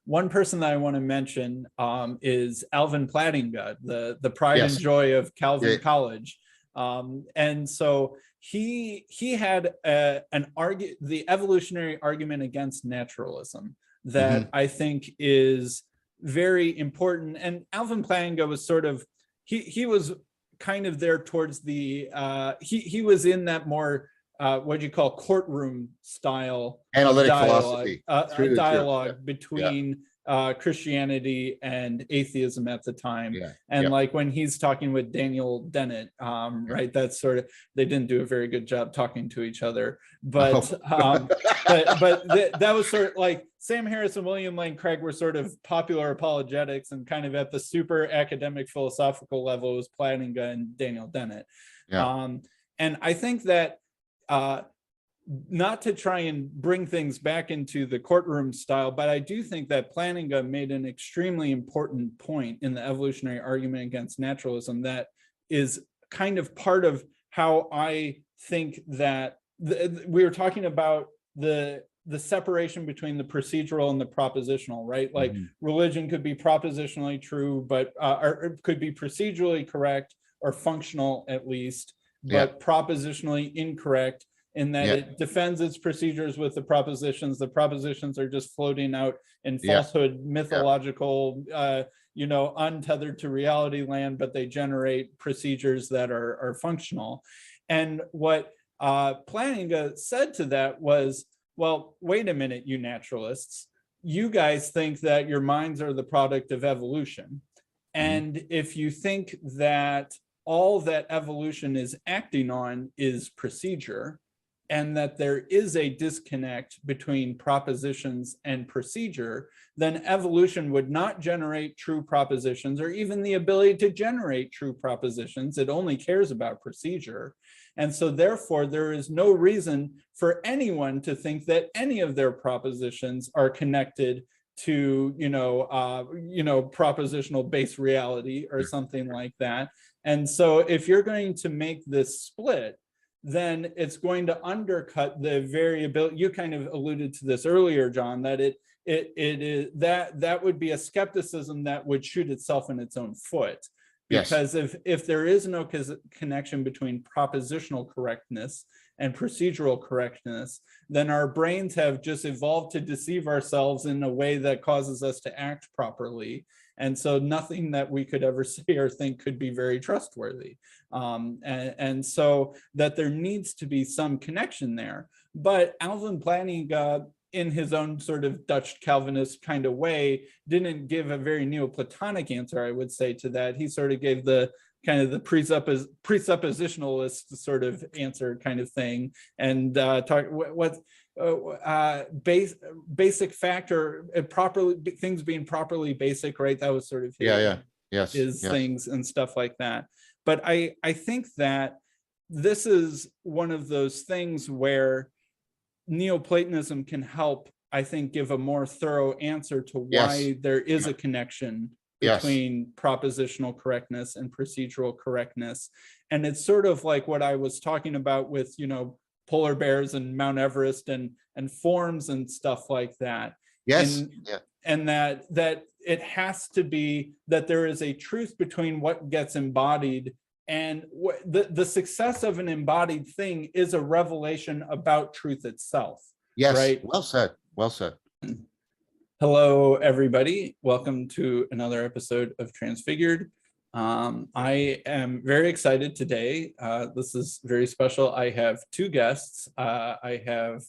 one person that I want to mention is Alvin Plantinga, the pride and Yes. joy of Calvin Yeah. College. And so he had the evolutionary argument against naturalism that I think is very important. And Alvin Plantinga was sort of, he was kind of there towards the, he was in that more, what do you call courtroom style Analytic dialogue, philosophy. between Christianity and atheism at the time. Yeah. And Yeah. like when he's talking with Daniel Dennett, right, that's sort of, they didn't do a very good job talking to each other, but that was sort of like Sam Harris and William Lane Craig were sort of popular apologetics, and kind of at the super academic philosophical level was Plantinga and Daniel Dennett. Yeah. And I think that not to try and bring things back into the courtroom style, but I do think that Plantinga made an extremely important point in the evolutionary argument against naturalism that is kind of part of how I think that we were talking about the separation between the procedural and the propositional, right? Like religion could be propositionally true, but or it could be procedurally correct or functional at least, but propositionally incorrect, in that it defends its procedures with the propositions. The propositions are just floating out in falsehood, mythological, untethered to reality land, but they generate procedures that are functional. And what Plantinga said to that was, well, wait a minute, you naturalists, you guys think that your minds are the product of evolution. And if you think that all that evolution is acting on is procedure, and that there is a disconnect between propositions and procedure, then evolution would not generate true propositions or even the ability to generate true propositions. It only cares about procedure. And so therefore, there is no reason for anyone to think that any of their propositions are connected to, propositional based reality or something like that. And so if you're going to make this split, then it's going to undercut the variability. You kind of alluded to this earlier, John, that it is that would be a skepticism that would shoot itself in its own foot. Because if there is no connection between propositional correctness and procedural correctness, then our brains have just evolved to deceive ourselves in a way that causes us to act properly. And so nothing that we could ever say or think could be very trustworthy. And so that there needs to be some connection there. But Alvin Plantinga, in his own sort of Dutch Calvinist kind of way, didn't give a very Neoplatonic answer, I would say, to that. He sort of gave the kind of the presuppositionalist sort of answer kind of thing, and basic factor, properly, things being properly basic, right? That was sort of his things and stuff like that. But I think that this is one of those things where Neoplatonism can help, I think, give a more thorough answer to why there is a connection between propositional correctness and procedural correctness. And it's sort of like what I was talking about with, polar bears and Mount Everest and forms and stuff like that. And that it has to be that there is a truth between what gets embodied, and the success of an embodied thing is a revelation about truth itself. Right? Well said. Well said. Hello, everybody. Welcome to another episode of Transfigured. I am very excited today. This is very special. I have two guests. I have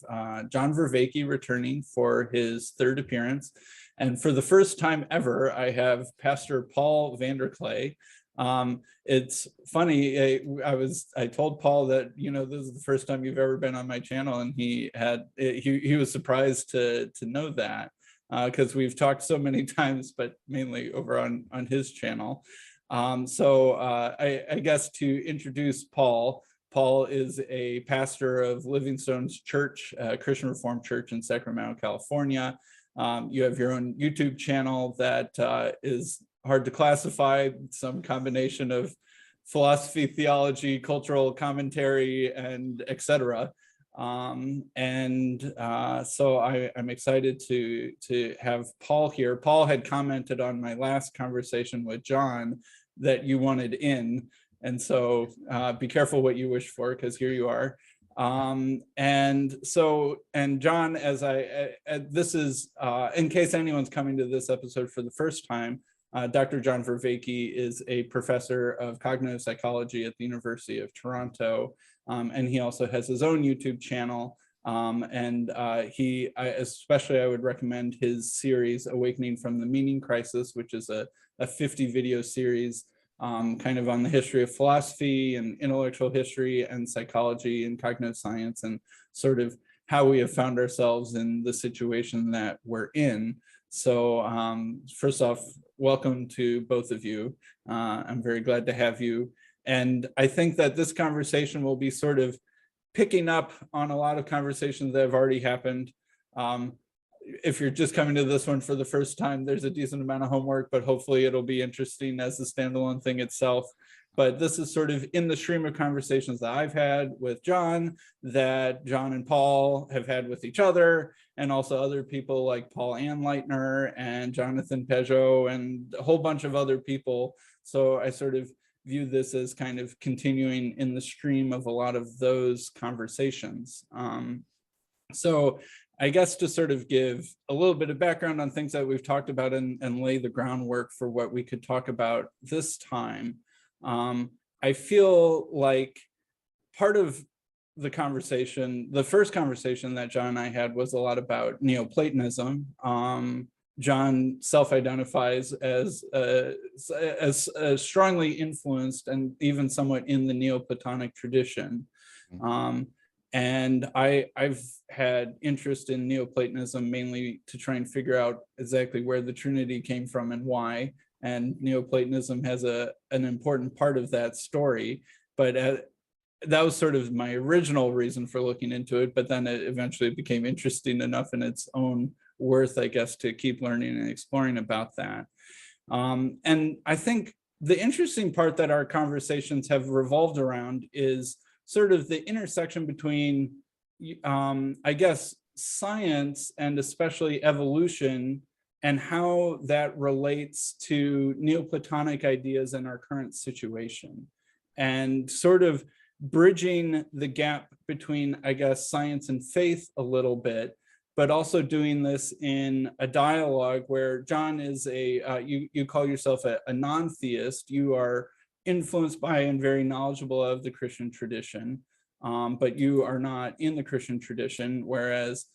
John Vervaeke returning for his third appearance. And for the first time ever, I have Pastor Paul Vanderklay. It's funny, I told Paul that, this is the first time you've ever been on my channel, and he was surprised to know that, because we've talked so many times, but mainly over on his channel. So I guess to introduce Paul is a pastor of Livingstone's Church, Christian Reformed Church in Sacramento, California. You have your own YouTube channel that is hard to classify, some combination of philosophy, theology, cultural commentary, and etc. So I'm excited to have Paul here. Paul had commented on my last conversation with John that you wanted in. And so be careful what you wish for, because here you are. And John, this is, in case anyone's coming to this episode for the first time, Dr. John Vervaeke is a professor of cognitive psychology at the University of Toronto. And he also has his own YouTube channel. I would recommend his series, Awakening from the Meaning Crisis, which is a 50 video series kind of on the history of philosophy and intellectual history and psychology and cognitive science, and sort of how we have found ourselves in the situation that we're in. So first off, welcome to both of you. I'm very glad to have you. And I think that this conversation will be sort of picking up on a lot of conversations that have already happened. If you're just coming to this one for the first time, there's a decent amount of homework, but hopefully it'll be interesting as a standalone thing itself. But this is sort of in the stream of conversations that I've had with John, that John and Paul have had with each other, and also other people like Paul Anleitner and Jonathan Peugeot and a whole bunch of other people. So I sort of view this as kind of continuing in the stream of a lot of those conversations. So I guess to sort of give a little bit of background on things that we've talked about and lay the groundwork for what we could talk about this time. I feel like part of the conversation, the first conversation that John and I had was a lot about Neoplatonism. John self-identifies as strongly influenced and even somewhat in the Neoplatonic tradition. And I've had interest in Neoplatonism mainly to try and figure out exactly where the Trinity came from and why. And Neoplatonism has an important part of that story. But that was sort of my original reason for looking into it. But then it eventually became interesting enough in its own worth, I guess, to keep learning and exploring about that. And I think the interesting part that our conversations have revolved around is sort of the intersection between, I guess, science and especially evolution, and how that relates to Neoplatonic ideas in our current situation, and sort of bridging the gap between, I guess, science and faith a little bit, but also doing this in a dialogue where John is you call yourself a non-theist. You are influenced by and very knowledgeable of the Christian tradition, but you are not in the Christian tradition, whereas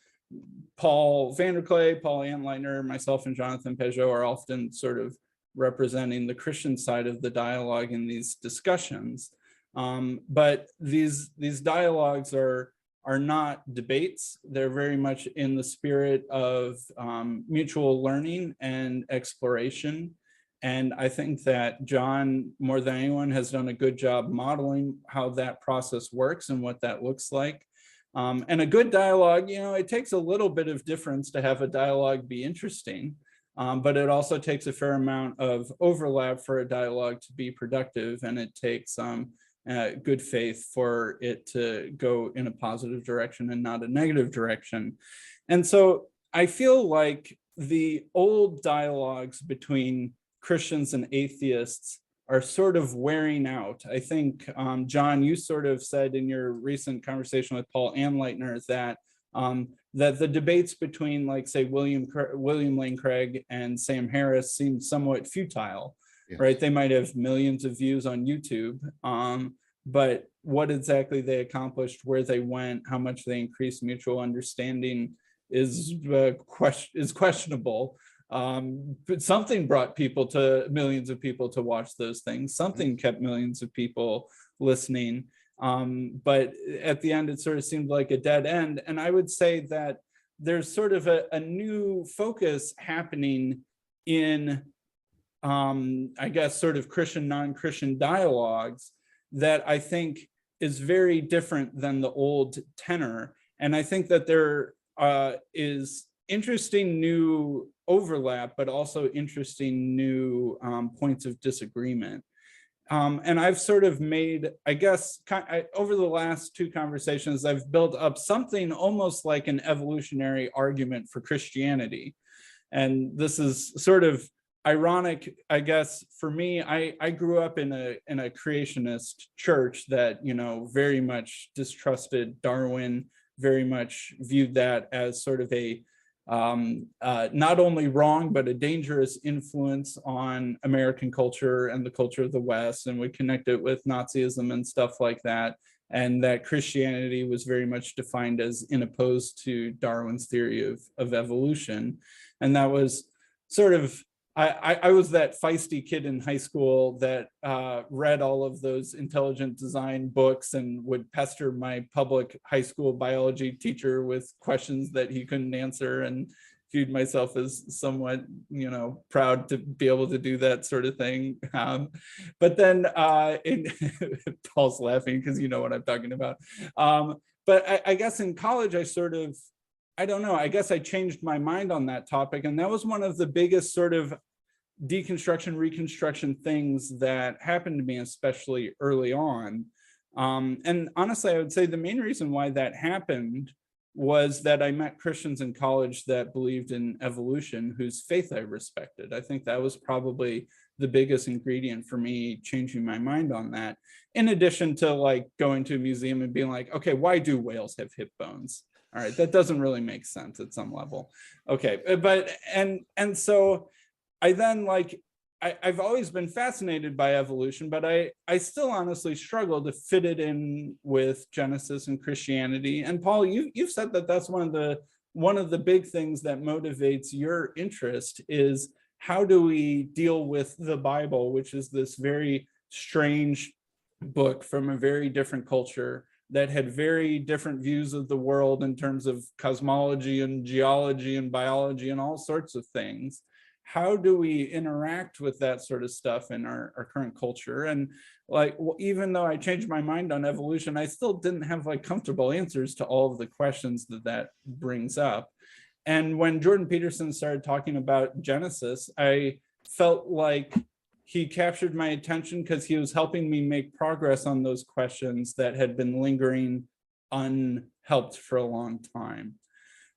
Paul Vanderklay, Paul Anleitner, myself, and Jonathan Peugeot are often sort of representing the Christian side of the dialogue in these discussions. But these dialogues are not debates. They're very much in the spirit of mutual learning and exploration. And I think that John, more than anyone, has done a good job modeling how that process works and what that looks like. And a good dialogue, it takes a little bit of difference to have a dialogue be interesting, but it also takes a fair amount of overlap for a dialogue to be productive, and it takes good faith for it to go in a positive direction and not a negative direction. And so I feel like the old dialogues between Christians and atheists are sort of wearing out. I think, John, you sort of said in your recent conversation with Paul Anleitner that that the debates between, like, say, William Lane Craig and Sam Harris seemed somewhat futile, yes. Right? They might have millions of views on YouTube, but what exactly they accomplished, where they went, how much they increased mutual understanding is questionable. But something brought millions of people to watch those things. Something kept millions of people listening. But at the end, it sort of seemed like a dead end. And I would say that there's sort of a new focus happening in, I guess, sort of Christian, non-Christian dialogues that I think is very different than the old tenor. And I think that there is interesting new overlap, but also interesting new points of disagreement. And I've sort of made, I guess, over the last two conversations, I've built up something almost like an evolutionary argument for Christianity. And this is sort of ironic, I guess, for me. I grew up in a creationist church that, very much distrusted Darwin, very much viewed that as sort of a not only wrong, but a dangerous influence on American culture and the culture of the West, and would connect it with Nazism and stuff like that. And that Christianity was very much defined as in opposed to Darwin's theory of evolution. And that was sort of, I was that feisty kid in high school that read all of those intelligent design books and would pester my public high school biology teacher with questions that he couldn't answer, and viewed myself as somewhat, proud to be able to do that sort of thing. But then Paul's laughing because you know what I'm talking about. But I guess in college, I don't know, I guess I changed my mind on that topic. And that was one of the biggest sort of deconstruction, reconstruction things that happened to me, especially early on. And honestly, I would say the main reason why that happened was that I met Christians in college that believed in evolution, whose faith I respected. I think that was probably the biggest ingredient for me changing my mind on that. In addition to like going to a museum and being like, okay, why do whales have hip bones? All right, that doesn't really make sense at some level. Okay, but and so I then I've always been fascinated by evolution, but I still honestly struggle to fit it in with Genesis and Christianity. And Paul, you've said that that's one of the big things that motivates your interest is how do we deal with the Bible, which is this very strange book from a very different culture that had very different views of the world in terms of cosmology and geology and biology and all sorts of things. How do we interact with that sort of stuff in our current culture? And even though I changed my mind on evolution, I still didn't have comfortable answers to all of the questions that brings up. And when Jordan Peterson started talking about Genesis, I felt like he captured my attention because he was helping me make progress on those questions that had been lingering unhelped for a long time.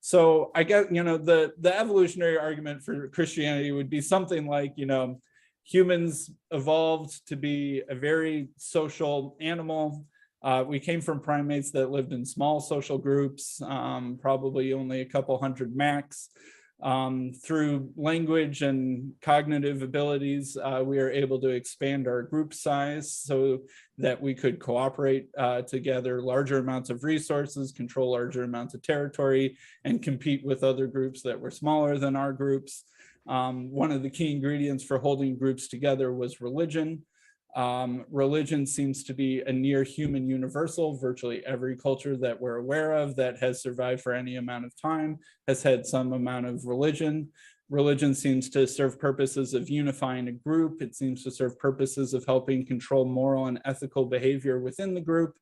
So I guess, the evolutionary argument for Christianity would be something like, humans evolved to be a very social animal. We came from primates that lived in small social groups, probably only a couple hundred max. Through language and cognitive abilities, we are able to expand our group size so that we could cooperate together larger amounts of resources, control larger amounts of territory, and compete with other groups that were smaller than our groups. One of the key ingredients for holding groups together was religion. Religion seems to be a near human universal. Virtually every culture that we're aware of that has survived for any amount of time has had some amount of religion. Religion seems to serve purposes of unifying a group. It seems to serve purposes of helping control moral and ethical behavior within the group.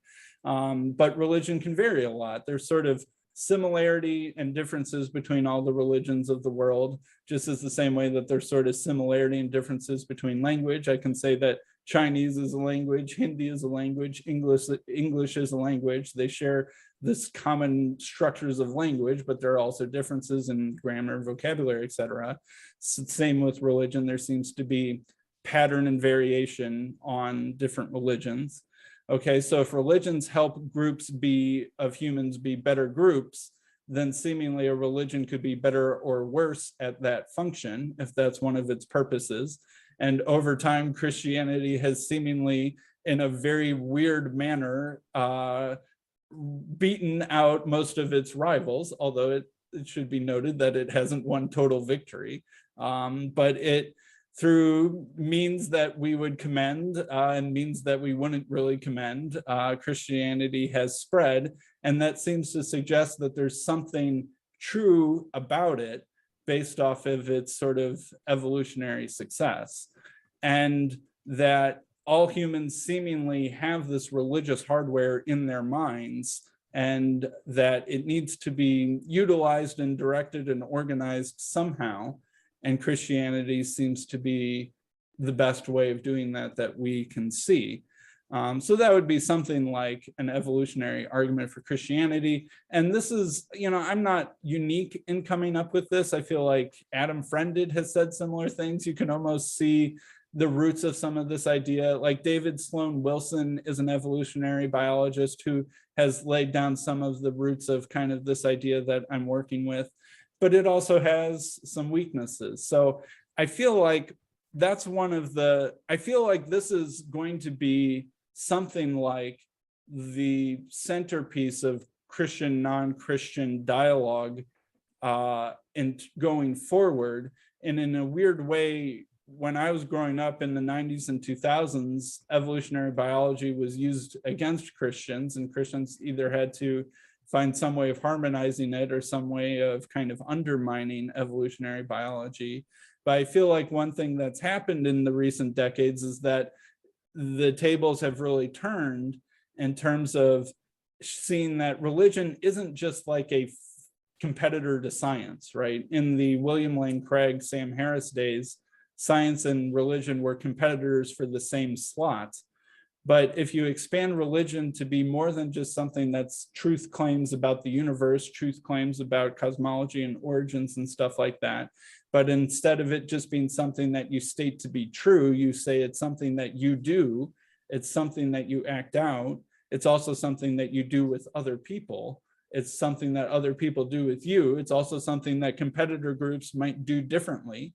But religion can vary a lot. There's sort of similarity and differences between all the religions of the world, just as the same way that there's sort of similarity and differences between language. I can say that Chinese is a language, Hindi is a language, English is a language. They share this common structures of language, but there are also differences in grammar, vocabulary, etc. Same with religion. There seems to be pattern and variation on different religions. Okay, so if religions help groups of humans be better groups, then seemingly a religion could be better or worse at that function if that's one of its purposes. And over time, Christianity has seemingly, in a very weird manner, beaten out most of its rivals, although it should be noted that it hasn't won total victory. But it, through means that we would commend and means that we wouldn't really commend, Christianity has spread. And that seems to suggest that there's something true about it based off of its sort of evolutionary success. And that all humans seemingly have this religious hardware in their minds, and that it needs to be utilized and directed and organized somehow. And Christianity seems to be the best way of doing that we can see. So that would be something like an evolutionary argument for Christianity. And this is, I'm not unique in coming up with this. I feel like Adam Friended has said similar things. You can almost see the roots of some of this idea. Like David Sloan Wilson is an evolutionary biologist who has laid down some of the roots of kind of this idea that I'm working with, but it also has some weaknesses. So I feel like that's I feel like this is going to be something like the centerpiece of Christian, non-Christian dialogue and going forward. And in a weird way, when I was growing up in the 90s and 2000s, evolutionary biology was used against Christians, and Christians either had to find some way of harmonizing it or some way of kind of undermining evolutionary biology. But I feel like one thing that's happened in the recent decades is that the tables have really turned in terms of seeing that religion isn't just like a competitor to science, right? In the William Lane Craig, Sam Harris days, science and religion were competitors for the same slot. But if you expand religion to be more than just something that's truth claims about the universe, truth claims about cosmology and origins and stuff like that, but instead of it just being something that you state to be true, you say it's something that you do, it's something that you act out, it's also something that you do with other people, it's something that other people do with you, it's also something that competitor groups might do differently,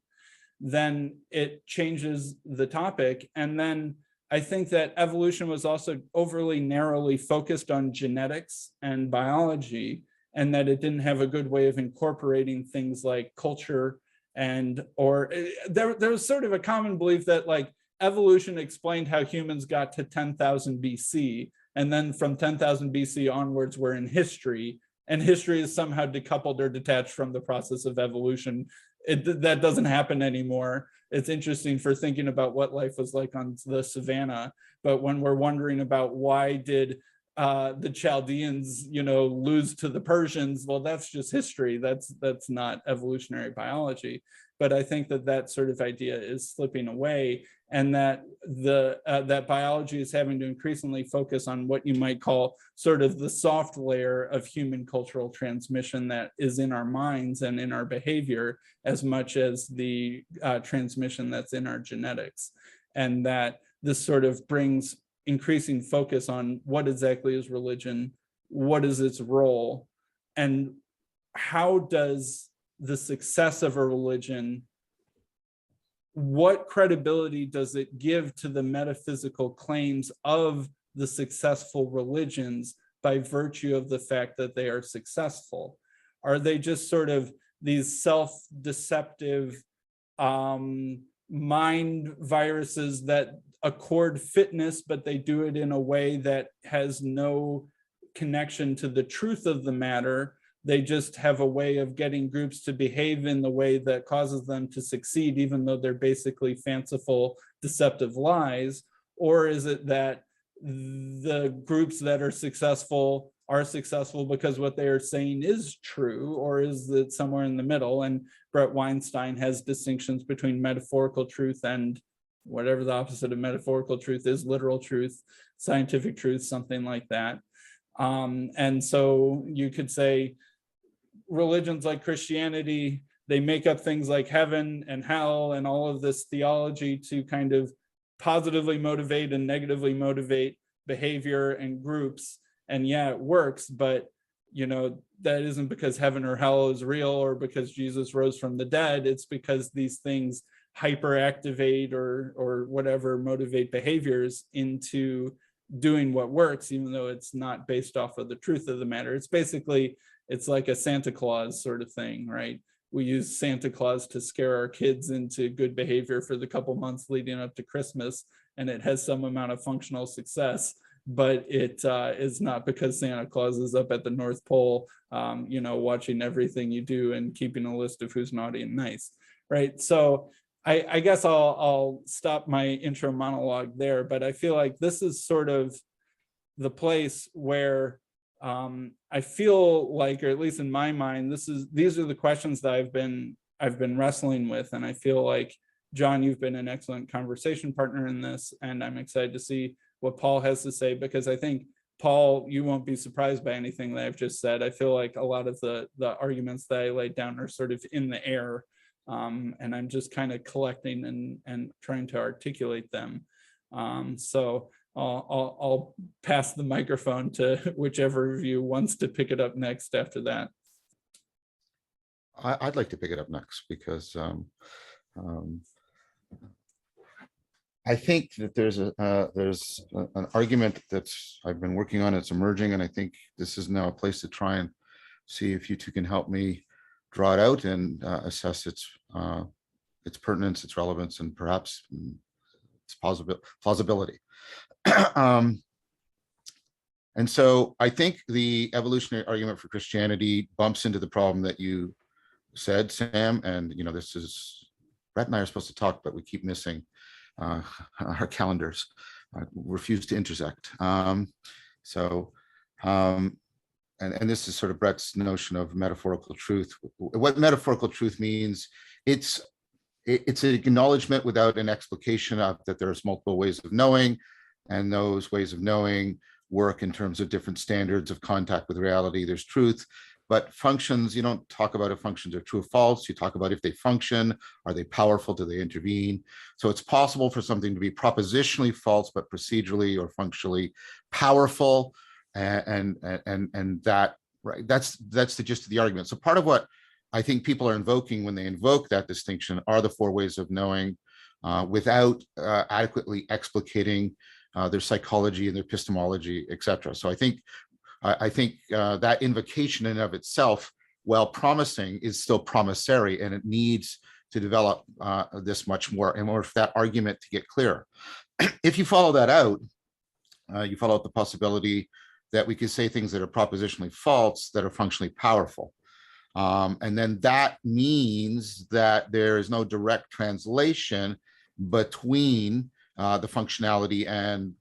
then it changes the topic. And then I think that evolution was also overly narrowly focused on genetics and biology, and that it didn't have a good way of incorporating things like culture there was sort of a common belief that like evolution explained how humans got to 10,000 BC, and then from 10,000 BC onwards we're in history, and history is somehow decoupled or detached from the process of evolution. That doesn't happen anymore. It's interesting for thinking about what life was like on the savannah, but when we're wondering about why did the Chaldeans, lose to the Persians, well, that's just history. That's not evolutionary biology. But I think that sort of idea is slipping away, and that that biology is having to increasingly focus on what you might call sort of the soft layer of human cultural transmission that is in our minds and in our behavior, as much as the transmission that's in our genetics. And that this sort of brings increasing focus on what exactly is religion, what is its role, and how does the success of a religion, what credibility does it give to the metaphysical claims of the successful religions by virtue of the fact that they are successful? Are they just sort of these self-deceptive mind viruses that accord fitness, but they do it in a way that has no connection to the truth of the matter? They just have a way of getting groups to behave in the way that causes them to succeed, even though they're basically fanciful, deceptive lies? Or is it that the groups that are successful because what they are saying is true? Or is it somewhere in the middle? And Brett Weinstein has distinctions between metaphorical truth and whatever the opposite of metaphorical truth is, literal truth, scientific truth, something like that. And so you could say religions like Christianity, they make up things like heaven and hell and all of this theology to kind of positively motivate and negatively motivate behavior and groups. And yeah, it works, but that isn't because heaven or hell is real or because Jesus rose from the dead. It's because these things hyperactivate or whatever motivate behaviors into doing what works, even though it's not based off of the truth of the matter. It's like a Santa Claus sort of thing, right? We use Santa Claus to scare our kids into good behavior for the couple months leading up to Christmas, and it has some amount of functional success, but it is not because Santa Claus is up at the North Pole, watching everything you do and keeping a list of who's naughty and nice, right? So I guess I'll stop my intro monologue there, but I feel like this is sort of the place where I feel like, or at least in my mind, these are the questions that I've been wrestling with, and I feel like John, you've been an excellent conversation partner in this, and I'm excited to see what Paul has to say, because I think, Paul, you won't be surprised by anything that I've just said. I feel like a lot of the arguments that I laid down are sort of in the air, and I'm just kind of collecting and trying to articulate them. So I'll pass the microphone to whichever of you wants to pick it up next after that. I'd like to pick it up next, because I think that there's an argument that's I've been working on. It's emerging, and I think this is now a place to try and see if you two can help me draw it out and assess its pertinence, its relevance, and perhaps its plausibility. And so I think the evolutionary argument for Christianity bumps into the problem that you said, Sam. And this is, Brett and I are supposed to talk, but we keep missing our calendars, refuse to intersect. And this is sort of Brett's notion of metaphorical truth. What metaphorical truth means, it's an acknowledgement without an explication of that there's multiple ways of knowing, and those ways of knowing work in terms of different standards of contact with reality. There's truth, but functions, you don't talk about if functions are true or false. You talk about if they function, are they powerful, do they intervene? So it's possible for something to be propositionally false, but procedurally or functionally powerful. And that, right, that's the gist of the argument. So part of what I think people are invoking when they invoke that distinction are the four ways of knowing, without adequately explicating their psychology and their epistemology, et cetera. So I think that invocation in and of itself, while promising, is still promissory, and it needs to develop this much more in order for that argument to get clearer. If you follow that out, you follow out the possibility that we could say things that are propositionally false that are functionally powerful. And then that means that there is no direct translation between the functionality and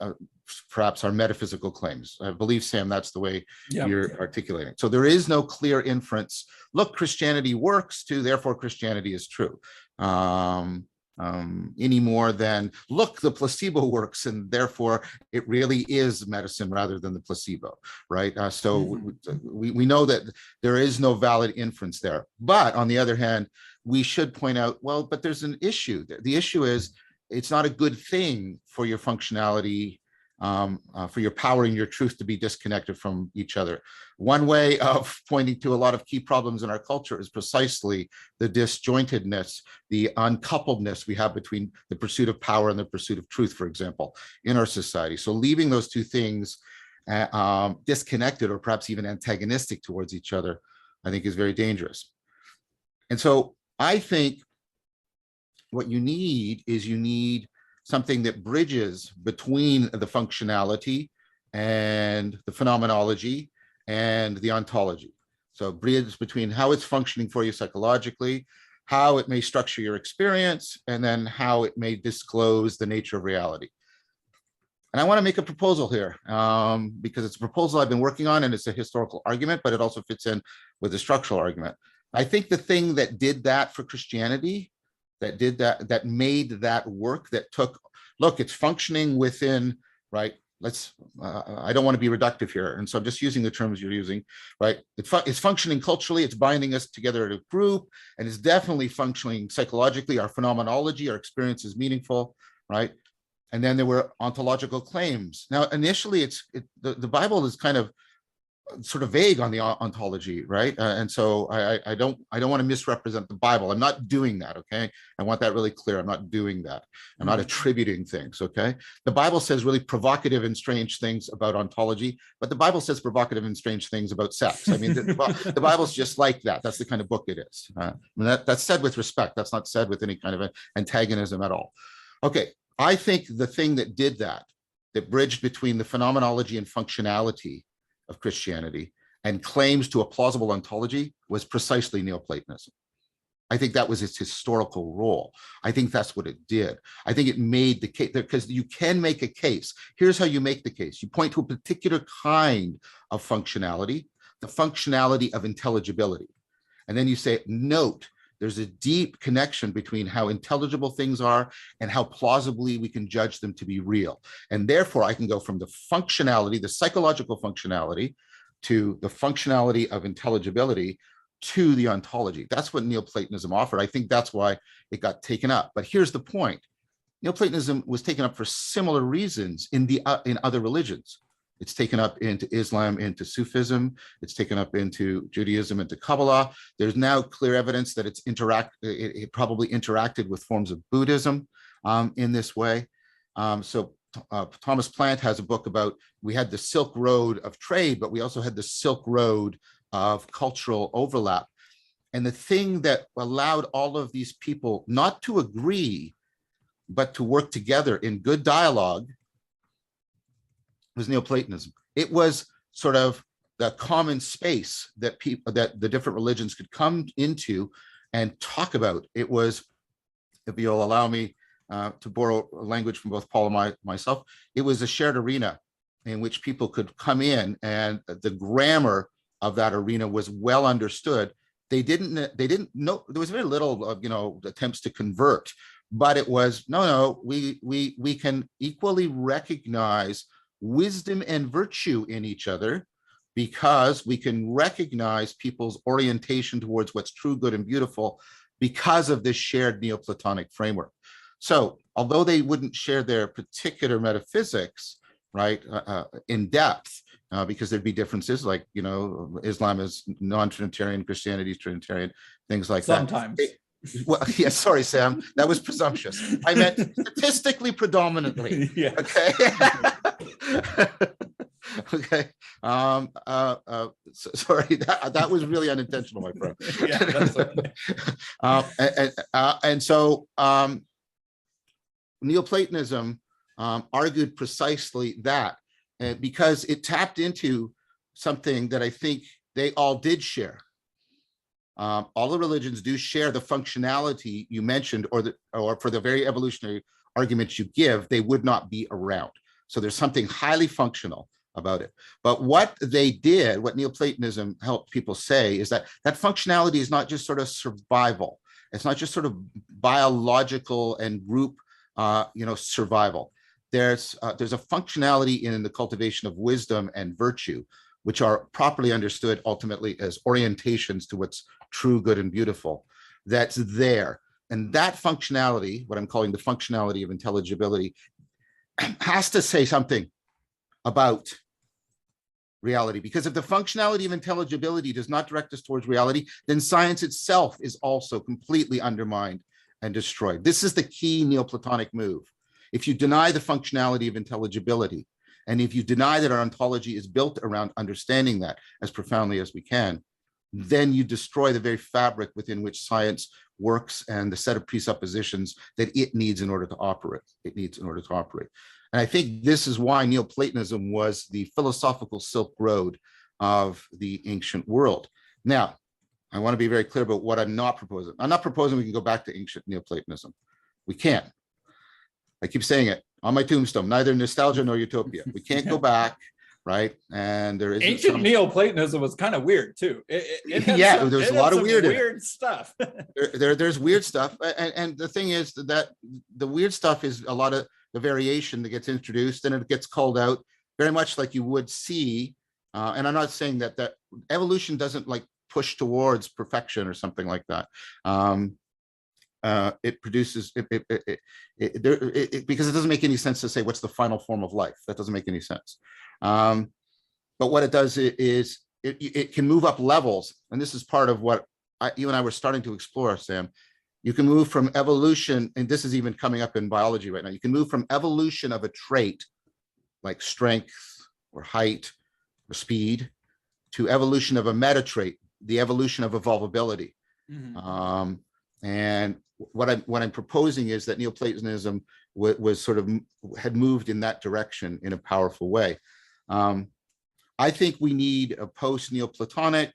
perhaps our metaphysical claims. I believe, Sam, that's the way you're articulating. So there is no clear inference. Look, Christianity works too, therefore Christianity is true. Any more than, look, the placebo works, and therefore it really is medicine rather than the placebo, right? We know that there is no valid inference there. But on the other hand, we should point out, well, but there's an issue. The issue is, it's not a good thing for your functionality, for your power and your truth to be disconnected from each other. One way of pointing to a lot of key problems in our culture is precisely the disjointedness, the uncoupledness we have between the pursuit of power and the pursuit of truth, for example, in our society. So leaving those two things disconnected, or perhaps even antagonistic towards each other, I think is very dangerous. And so I think what you need is something that bridges between the functionality and the phenomenology and the ontology. So bridges between how it's functioning for you psychologically, how it may structure your experience, and then how it may disclose the nature of reality. And I want to make a proposal here, because it's a proposal I've been working on, and it's a historical argument, but it also fits in with a structural argument. I think the thing that did that for Christianity, that made that work, that took, look, it's functioning within, right? I don't want to be reductive here. And so I'm just using the terms you're using, right? It's functioning culturally, it's binding us together as a group, and it's definitely functioning psychologically. Our phenomenology, our experience is meaningful, right? And then there were ontological claims. Now, initially, the Bible is kind of sort of vague on the ontology, right? And so I don't want to misrepresent the Bible. I'm not doing that, okay? I want that really clear. I'm not doing that. I'm not attributing things, okay? The Bible says really provocative and strange things about ontology, but the Bible says provocative and strange things about sex. I mean, the Bible's just like that. That's the kind of book it is. That's said with respect. That's not said with any kind of antagonism at all. Okay, I think the thing that did that bridged between the phenomenology and functionality of Christianity and claims to a plausible ontology was precisely Neoplatonism. I think that was its historical role. I think that's what it did. I think it made the case, because you can make a case. Here's how you make the case. You point to a particular kind of functionality, the functionality of intelligibility. And then you say, note there's a deep connection between how intelligible things are and how plausibly we can judge them to be real. And therefore, I can go from the functionality, the psychological functionality, to the functionality of intelligibility, to the ontology. That's what Neoplatonism offered. I think that's why it got taken up. But here's the point. Neoplatonism was taken up for similar reasons in other religions. It's taken up into Islam, into Sufism. It's taken up into Judaism, into Kabbalah. There's now clear evidence that it probably interacted with forms of Buddhism in this way. So Thomas Plant has a book about, we had the Silk Road of trade, but we also had the Silk Road of cultural overlap. And the thing that allowed all of these people not to agree, but to work together in good dialogue, was Neoplatonism. It was sort of the common space that the different religions could come into and talk about. It was, if you'll allow me to borrow language from both Paul and myself, it was a shared arena in which people could come in, and the grammar of that arena was well understood. They didn't know, there was very little of, attempts to convert, but it was, no, we can equally recognize wisdom and virtue in each other, because we can recognize people's orientation towards what's true, good, and beautiful because of this shared Neoplatonic framework. So although they wouldn't share their particular metaphysics, right, in depth, because there'd be differences, like, Islam is non-Trinitarian, Christianity is Trinitarian, things like Sometimes. that. Well, yeah, sorry, Sam, that was presumptuous. I meant statistically predominantly. Yeah. Okay. Okay. Sorry, that was really unintentional, my friend. Yeah, that's okay. And so Neoplatonism argued precisely that, because it tapped into something that I think they all did share. All the religions do share the functionality you mentioned, or for the very evolutionary arguments you give, they would not be around. So there's something highly functional about it. But what they did, what Neoplatonism helped people say, is that that functionality is not just sort of survival. It's not just sort of biological and group, survival. There's a functionality in the cultivation of wisdom and virtue, which are properly understood ultimately as orientations to what's true, good, and beautiful, that's there. And that functionality, what I'm calling the functionality of intelligibility, has to say something about reality. Because if the functionality of intelligibility does not direct us towards reality, then science itself is also completely undermined and destroyed. This is the key Neoplatonic move. If you deny the functionality of intelligibility, and if you deny that our ontology is built around understanding that as profoundly as we can, then you destroy the very fabric within which science works and the set of presuppositions that it needs in order to operate. And I think this is why Neoplatonism was the philosophical Silk Road of the ancient world. Now, I want to be very clear about what I'm not proposing. I'm not proposing we can go back to ancient Neoplatonism. We can't. I keep saying it on my tombstone, neither nostalgia nor utopia. We can't go back, right? And there is ancient Neoplatonism was kind of weird too. There's a lot of weird stuff. There's weird stuff, and the thing is that the weird stuff is a lot of the variation that gets introduced, and it gets called out very much like you would see. And I'm not saying that evolution doesn't like push towards perfection or something like that. It produces because it doesn't make any sense to say what's the final form of life. That doesn't make any sense. But what it does is it can move up levels, and this is part of what you and I were starting to explore, Sam. You can move from evolution, and this is even coming up in biology right now. You can move from evolution of a trait like strength or height or speed to evolution of a meta trait, the evolution of evolvability. Mm-hmm. And what I'm proposing is that Neoplatonism was sort of had moved in that direction in a powerful way. I think we need a post-Neoplatonic,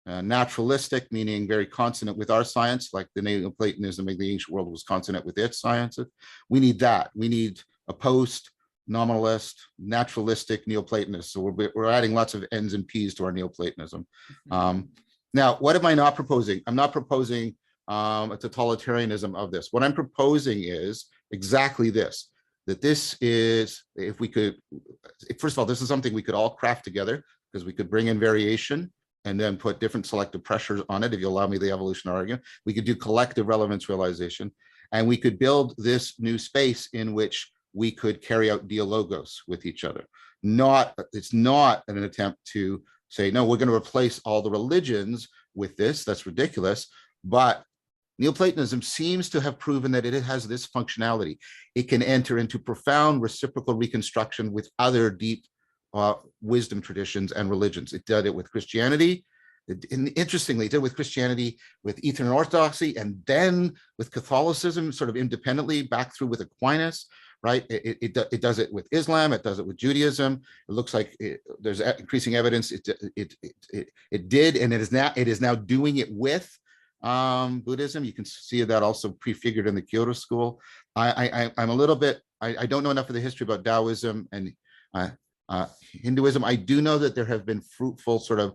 naturalistic, meaning very consonant with our science, like the Neoplatonism of the ancient world was consonant with its sciences. We need that. We need a post-nominalist, naturalistic Neoplatonist. So we're adding lots of N's and P's to our Neoplatonism. Now, what am I not proposing? I'm not proposing a totalitarianism of this. What I'm proposing is exactly this, that this is, if we could, first of all, this is something we could all craft together, because we could bring in variation and then put different selective pressures on it. If you allow me the evolutionary argument, we could do collective relevance realization, and we could build this new space in which we could carry out dialogos with each other. It's not an attempt to say, no, we're going to replace all the religions with this. That's ridiculous. But Neoplatonism seems to have proven that it has this functionality. It can enter into profound reciprocal reconstruction with other deep wisdom traditions and religions. It did it with Christianity. Interestingly, it did with Christianity, with Eastern Orthodoxy, and then with Catholicism, sort of independently, back through with Aquinas, right? It does it with Islam. It does it with Judaism. It looks like there's increasing evidence it did, and it is now doing it with Buddhism. You can see that also prefigured in the Kyoto school. I'm a little bit, I don't know enough of the history about Taoism and Hinduism. I do know that there have been fruitful sort of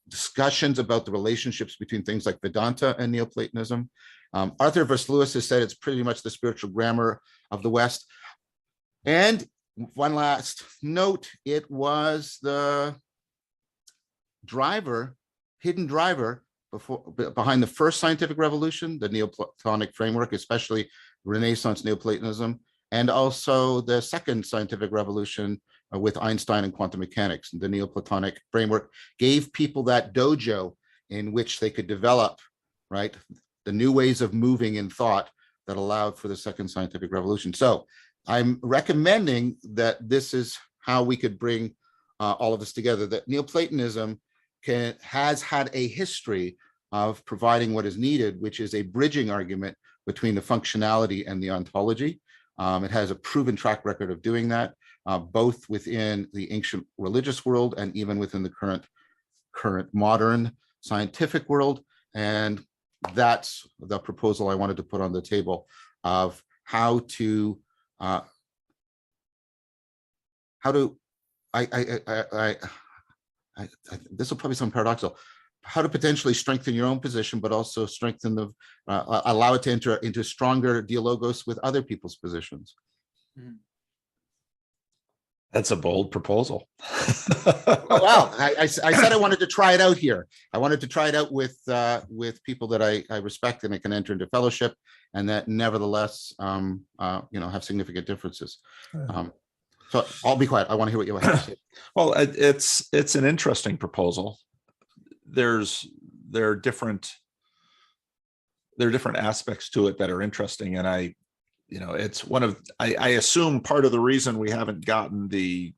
discussions about the relationships between things like Vedanta and Neoplatonism. Arthur Verse Lewis has said it's pretty much the spiritual grammar of the West. And one last note, it was the hidden driver behind the first scientific revolution, the Neoplatonic framework, especially Renaissance Neoplatonism, and also the second scientific revolution with Einstein and quantum mechanics. The Neoplatonic framework gave people that dojo in which they could develop, right, the new ways of moving in thought that allowed for the second scientific revolution. So I'm recommending that this is how we could bring all of this together, that Neoplatonism has had a history of providing what is needed, which is a bridging argument between the functionality and the ontology. It has a proven track record of doing that, both within the ancient religious world and even within the current modern scientific world. And that's the proposal I wanted to put on the table of how to this will probably sound paradoxical, how to potentially strengthen your own position, but also strengthen allow it to enter into stronger dialogos with other people's positions. That's a bold proposal. Oh, wow. I said I wanted to try it out here. I wanted to try it out with people that I respect and I can enter into fellowship, and that nevertheless, have significant differences. So I'll be quiet. I want to hear what you have to say. Well, it's an interesting proposal. There are different aspects to it that are interesting, and it's one of, I assume part of the reason we haven't gotten the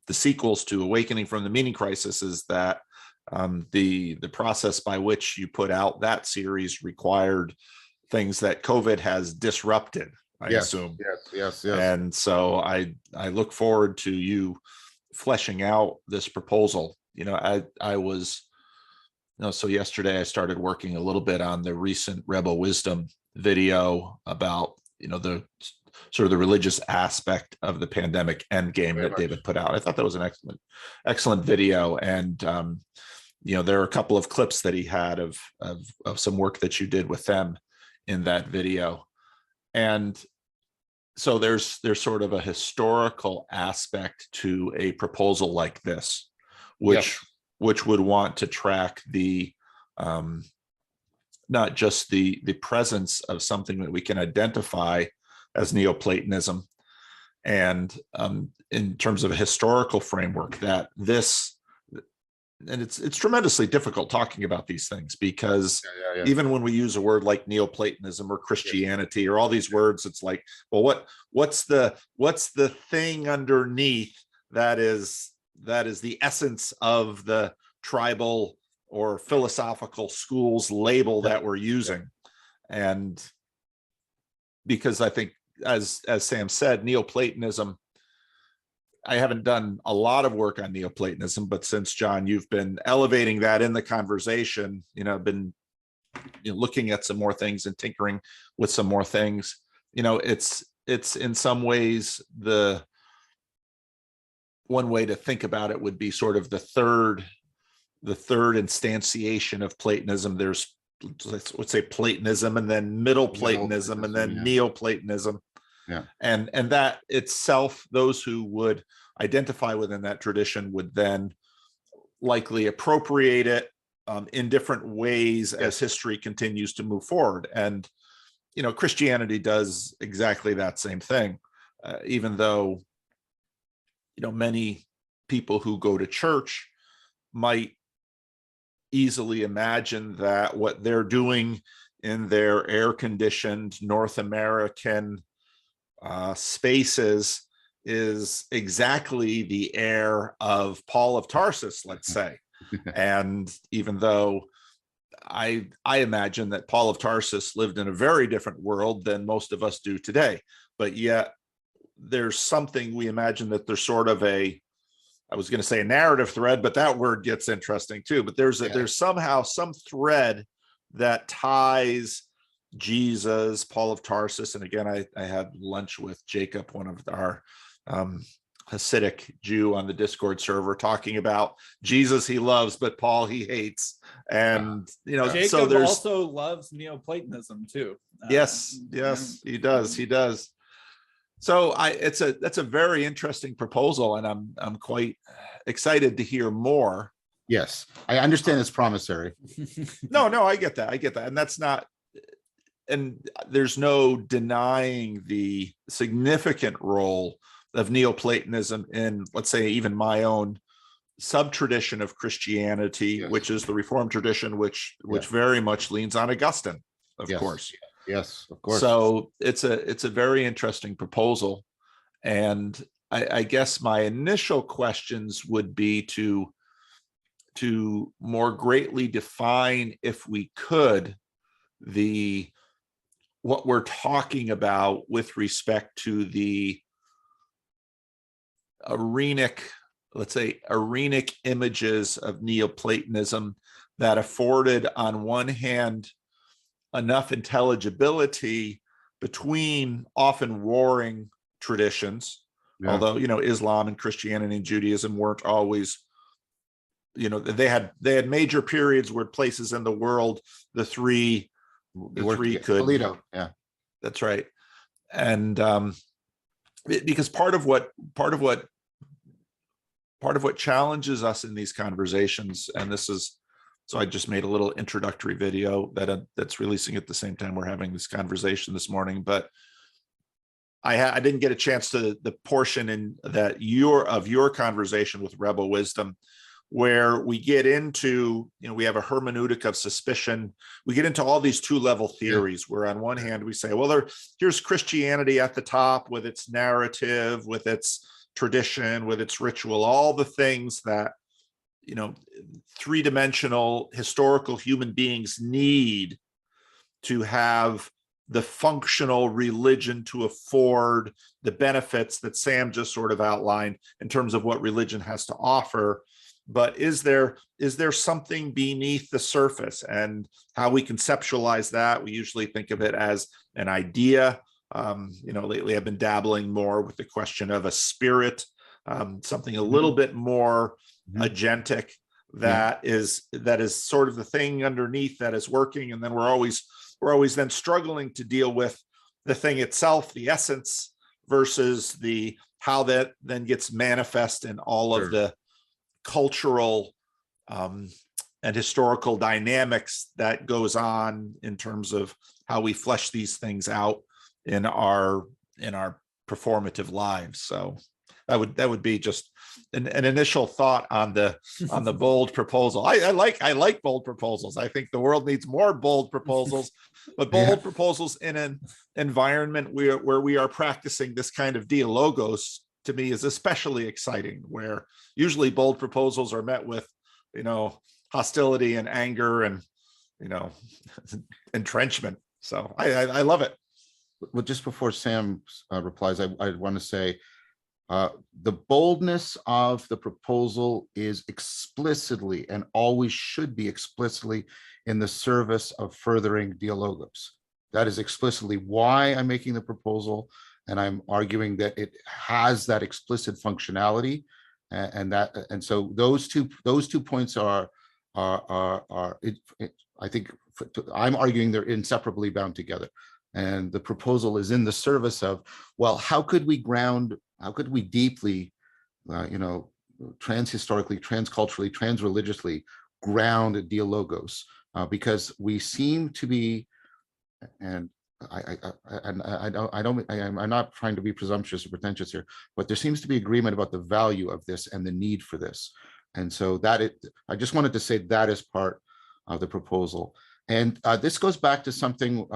sequels to Awakening from the Meaning Crisis is that the process by which you put out that series required things that COVID has disrupted, I assume. Yes. And so I look forward to you fleshing out this proposal. I was, so yesterday I started working a little bit on the recent Rebel Wisdom video about the sort of the religious aspect of the pandemic endgame that David put out. I thought that was an excellent video. And, there are a couple of clips that he had of some work that you did with them in that video. And so there's sort of a historical aspect to a proposal like this, which would want to track the, not just the presence of something that we can identify as Neoplatonism, and in terms of a historical framework that this, and it's tremendously difficult talking about these things because even when we use a word like Neoplatonism or Christianity or all these words, it's like, well, what's the thing underneath that is the essence of the tribal or philosophical schools label that we're using. And because I think, as Sam said, Neoplatonism, I haven't done a lot of work on Neoplatonism, but since John, you've been elevating that in the conversation, I've been looking at some more things and tinkering with some more things. It's in some ways the one way to think about it would be sort of the third instantiation of Platonism. There's let's say Platonism, and then Middle Platonism, and then Neoplatonism. Yeah. And that itself, those who would identify within that tradition would then likely appropriate it in different ways as history continues to move forward. And, you know, Christianity does exactly that same thing, even though, you know, many people who go to church might easily imagine that what they're doing in their air-conditioned North American spaces is exactly the air of Paul of Tarsus, let's say. And even though I imagine that Paul of Tarsus lived in a very different world than most of us do today, but yet there's something, we imagine that there's sort of I was going to say a narrative thread, but that word gets interesting too. But there's somehow some thread that ties Jesus, Paul of Tarsus. And again, I had lunch with Jacob, one of our Hasidic Jew on the Discord server, talking about Jesus he loves, but Paul he hates. And, you know, Jacob so there's also loves Neoplatonism too. Yes, he does. So that's a very interesting proposal, and I'm quite excited to hear more. Yes, I understand it's promissory. No, I get that. And that's not, and there's no denying the significant role of Neoplatonism in, let's say, even my own sub-tradition of Christianity, which is the Reformed tradition, which very much leans on Augustine, of course. Yes, of course. So it's a very interesting proposal. And I guess my initial questions would be to more greatly define, if we could, what we're talking about with respect to the Arenic images of Neoplatonism that afforded, on one hand, enough intelligibility between often warring traditions, although, you know, Islam and Christianity and Judaism weren't always, you know, they had major periods where places in the world, the three could, Toledo. That's right. And because part of what challenges us in these conversations, and this is, so I just made a little introductory video that's releasing at the same time we're having this conversation this morning, but I didn't get a chance to the portion in that your conversation with Rebel Wisdom, where we get into, you know, we have a hermeneutic of suspicion. We get into all these two-level theories where on one hand we say, well, here's Christianity at the top with its narrative, with its tradition, with its ritual, all the things that, you know, three-dimensional historical human beings need to have the functional religion to afford the benefits that Sam just sort of outlined in terms of what religion has to offer. But is there something beneath the surface? And how we conceptualize that, we usually think of it as an idea. You know, lately I've been dabbling more with the question of a spirit, something a little bit more agentic that is sort of the thing underneath that is working. And then we're always then struggling to deal with the thing itself, the essence, versus how that then gets manifest in all of the cultural and historical dynamics that goes on in terms of how we flesh these things out in our performative lives. So that would be just an initial thought on the bold proposal. I like bold proposals. I think the world needs more bold proposals, but bold proposals in an environment where we are practicing this kind of dialogos, to me, is especially exciting, where usually bold proposals are met with, you know, hostility and anger and, you know, entrenchment. So I love it. Well, just before Sam replies, I want to say the boldness of the proposal is explicitly, and always should be explicitly, in the service of furthering dialogos. That is explicitly why I'm making the proposal, and I'm arguing that it has that explicit functionality, and so those two points are I think I'm arguing they're inseparably bound together. And the proposal is in the service of, well, how could we deeply, transhistorically, transculturally, transreligiously ground dialogos? Because we seem to be, and I'm not trying to be presumptuous or pretentious here, but there seems to be agreement about the value of this and the need for this. And so I just wanted to say that is part of the proposal. And this goes back to something,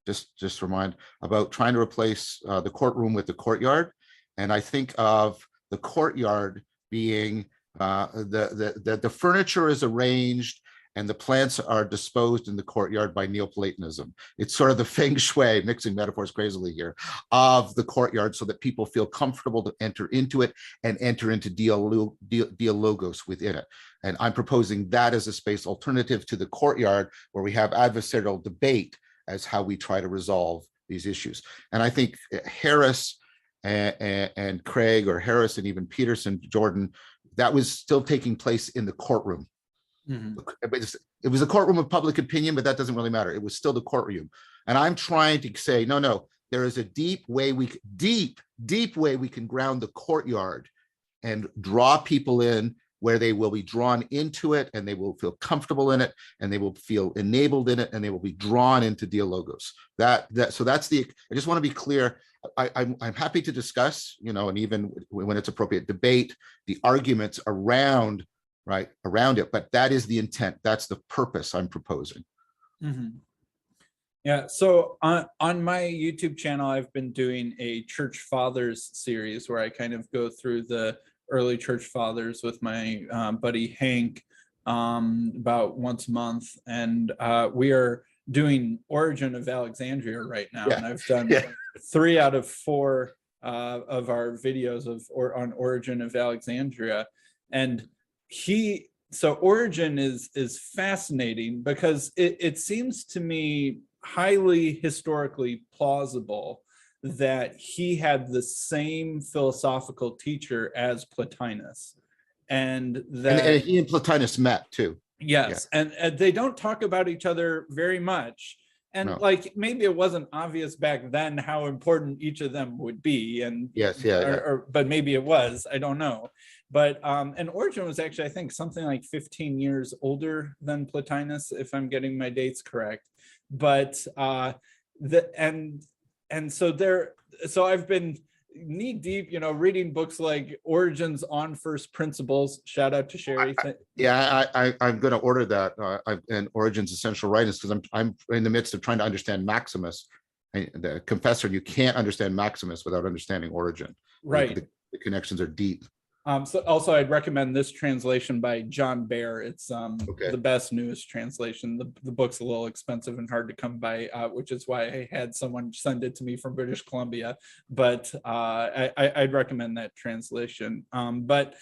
just remind about trying to replace the courtroom with the courtyard. And I think of the courtyard being the furniture is arranged and the plants are disposed in the courtyard by Neoplatonism. It's sort of the feng shui, mixing metaphors crazily here, of the courtyard so that people feel comfortable to enter into it and enter into dialogos within it. And I'm proposing that as a space alternative to the courtyard where we have adversarial debate as how we try to resolve these issues. And I think Harris and Craig, or Harris and even Peterson, Jordan, that was still taking place in the courtroom. Mm-hmm. It was a courtroom of public opinion, but that doesn't really matter. It was still the courtroom. And I'm trying to say, no, there is a deep way we can ground the courtyard and draw people in where they will be drawn into it and they will feel comfortable in it and they will feel enabled in it and they will be drawn into dialogos. So that's I just want to be clear. I'm happy to discuss, and even when it's appropriate, debate the arguments around it, but that is the intent. That's the purpose I'm proposing. Mm-hmm. Yeah, so on my YouTube channel, I've been doing a Church Fathers series where I kind of go through the early Church Fathers with my buddy Hank about once a month. And we are doing Origin of Alexandria right now. Yeah. And I've done 3 out of 4 of our videos on Origin of Alexandria. And Origin is fascinating because it seems to me highly historically plausible that he had the same philosophical teacher as Plotinus, and he and Plotinus met too. Yes, yeah. And they don't talk about each other very much. And maybe it wasn't obvious back then how important each of them would be. And but maybe it was, I don't know. But and Origen was actually, I think, something like 15 years older than Plotinus, if I'm getting my dates correct. But so I've been knee deep, reading books like Origins on First Principles. Shout out to Sherry. I'm going to order that and Origins Essential Writings, because I'm in the midst of trying to understand Maximus. The confessor, you can't understand Maximus without understanding Origin. Right. The connections are deep. So also, I'd recommend this translation by John Baer. It's the best, newest translation. The book's a little expensive and hard to come by, which is why I had someone send it to me from British Columbia. But I'd recommend that translation. But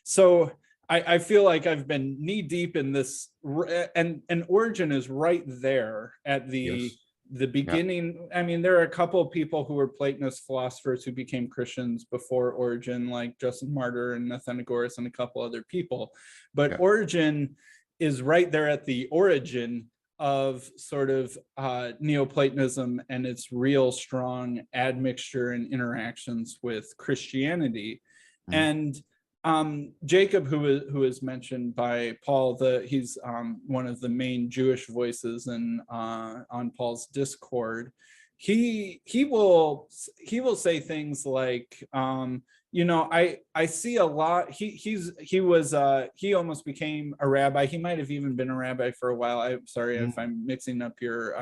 so I feel like I've been knee deep in this, and Origin is right there at the beginning. I mean, there are a couple of people who were Platonist philosophers who became Christians before Origen, like Justin Martyr and Athenagoras and a couple other people. But Origen is right there at the origin of sort of Neoplatonism and its real strong admixture and interactions with Christianity. And Jacob, who is mentioned by Paul, he's one of the main Jewish voices on Paul's Discord. He will say things like, I see a lot. He almost became a rabbi. He might have even been a rabbi for a while. I'm sorry if I'm mixing up your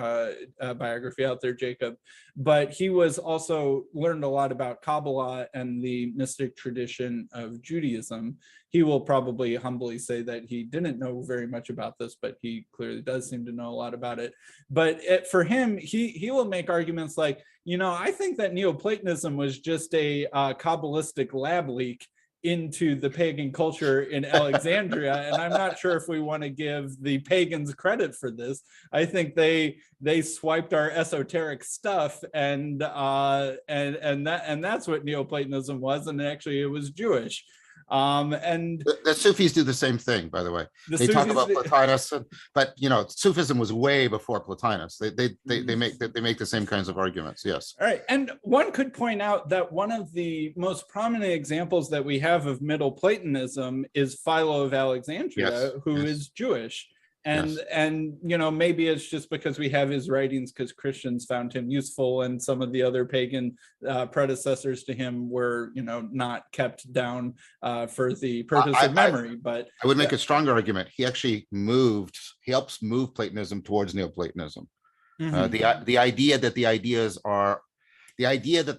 biography out there, Jacob. But he was also learned a lot about Kabbalah and the mystic tradition of Judaism. He will probably humbly say that he didn't know very much about this, but he clearly does seem to know a lot about it. But for him, he will make arguments like, I think that Neoplatonism was just a Kabbalistic lab leak into the pagan culture in Alexandria, and I'm not sure if we want to give the pagans credit for this. I think they swiped our esoteric stuff, and that's what Neoplatonism was, and actually it was Jewish. And the Sufis do the same thing, by the way. They talk Sufis about Plotinus, but Sufism was way before Plotinus. They make the same kinds of arguments. Yes. All right, and one could point out that one of the most prominent examples that we have of Middle Platonism is Philo of Alexandria, who is Jewish. And maybe it's just because we have his writings because Christians found him useful, and some of the other pagan predecessors to him were not kept down for the purpose of memory. But I would make a stronger argument. He actually helps move Platonism towards Neoplatonism. The idea that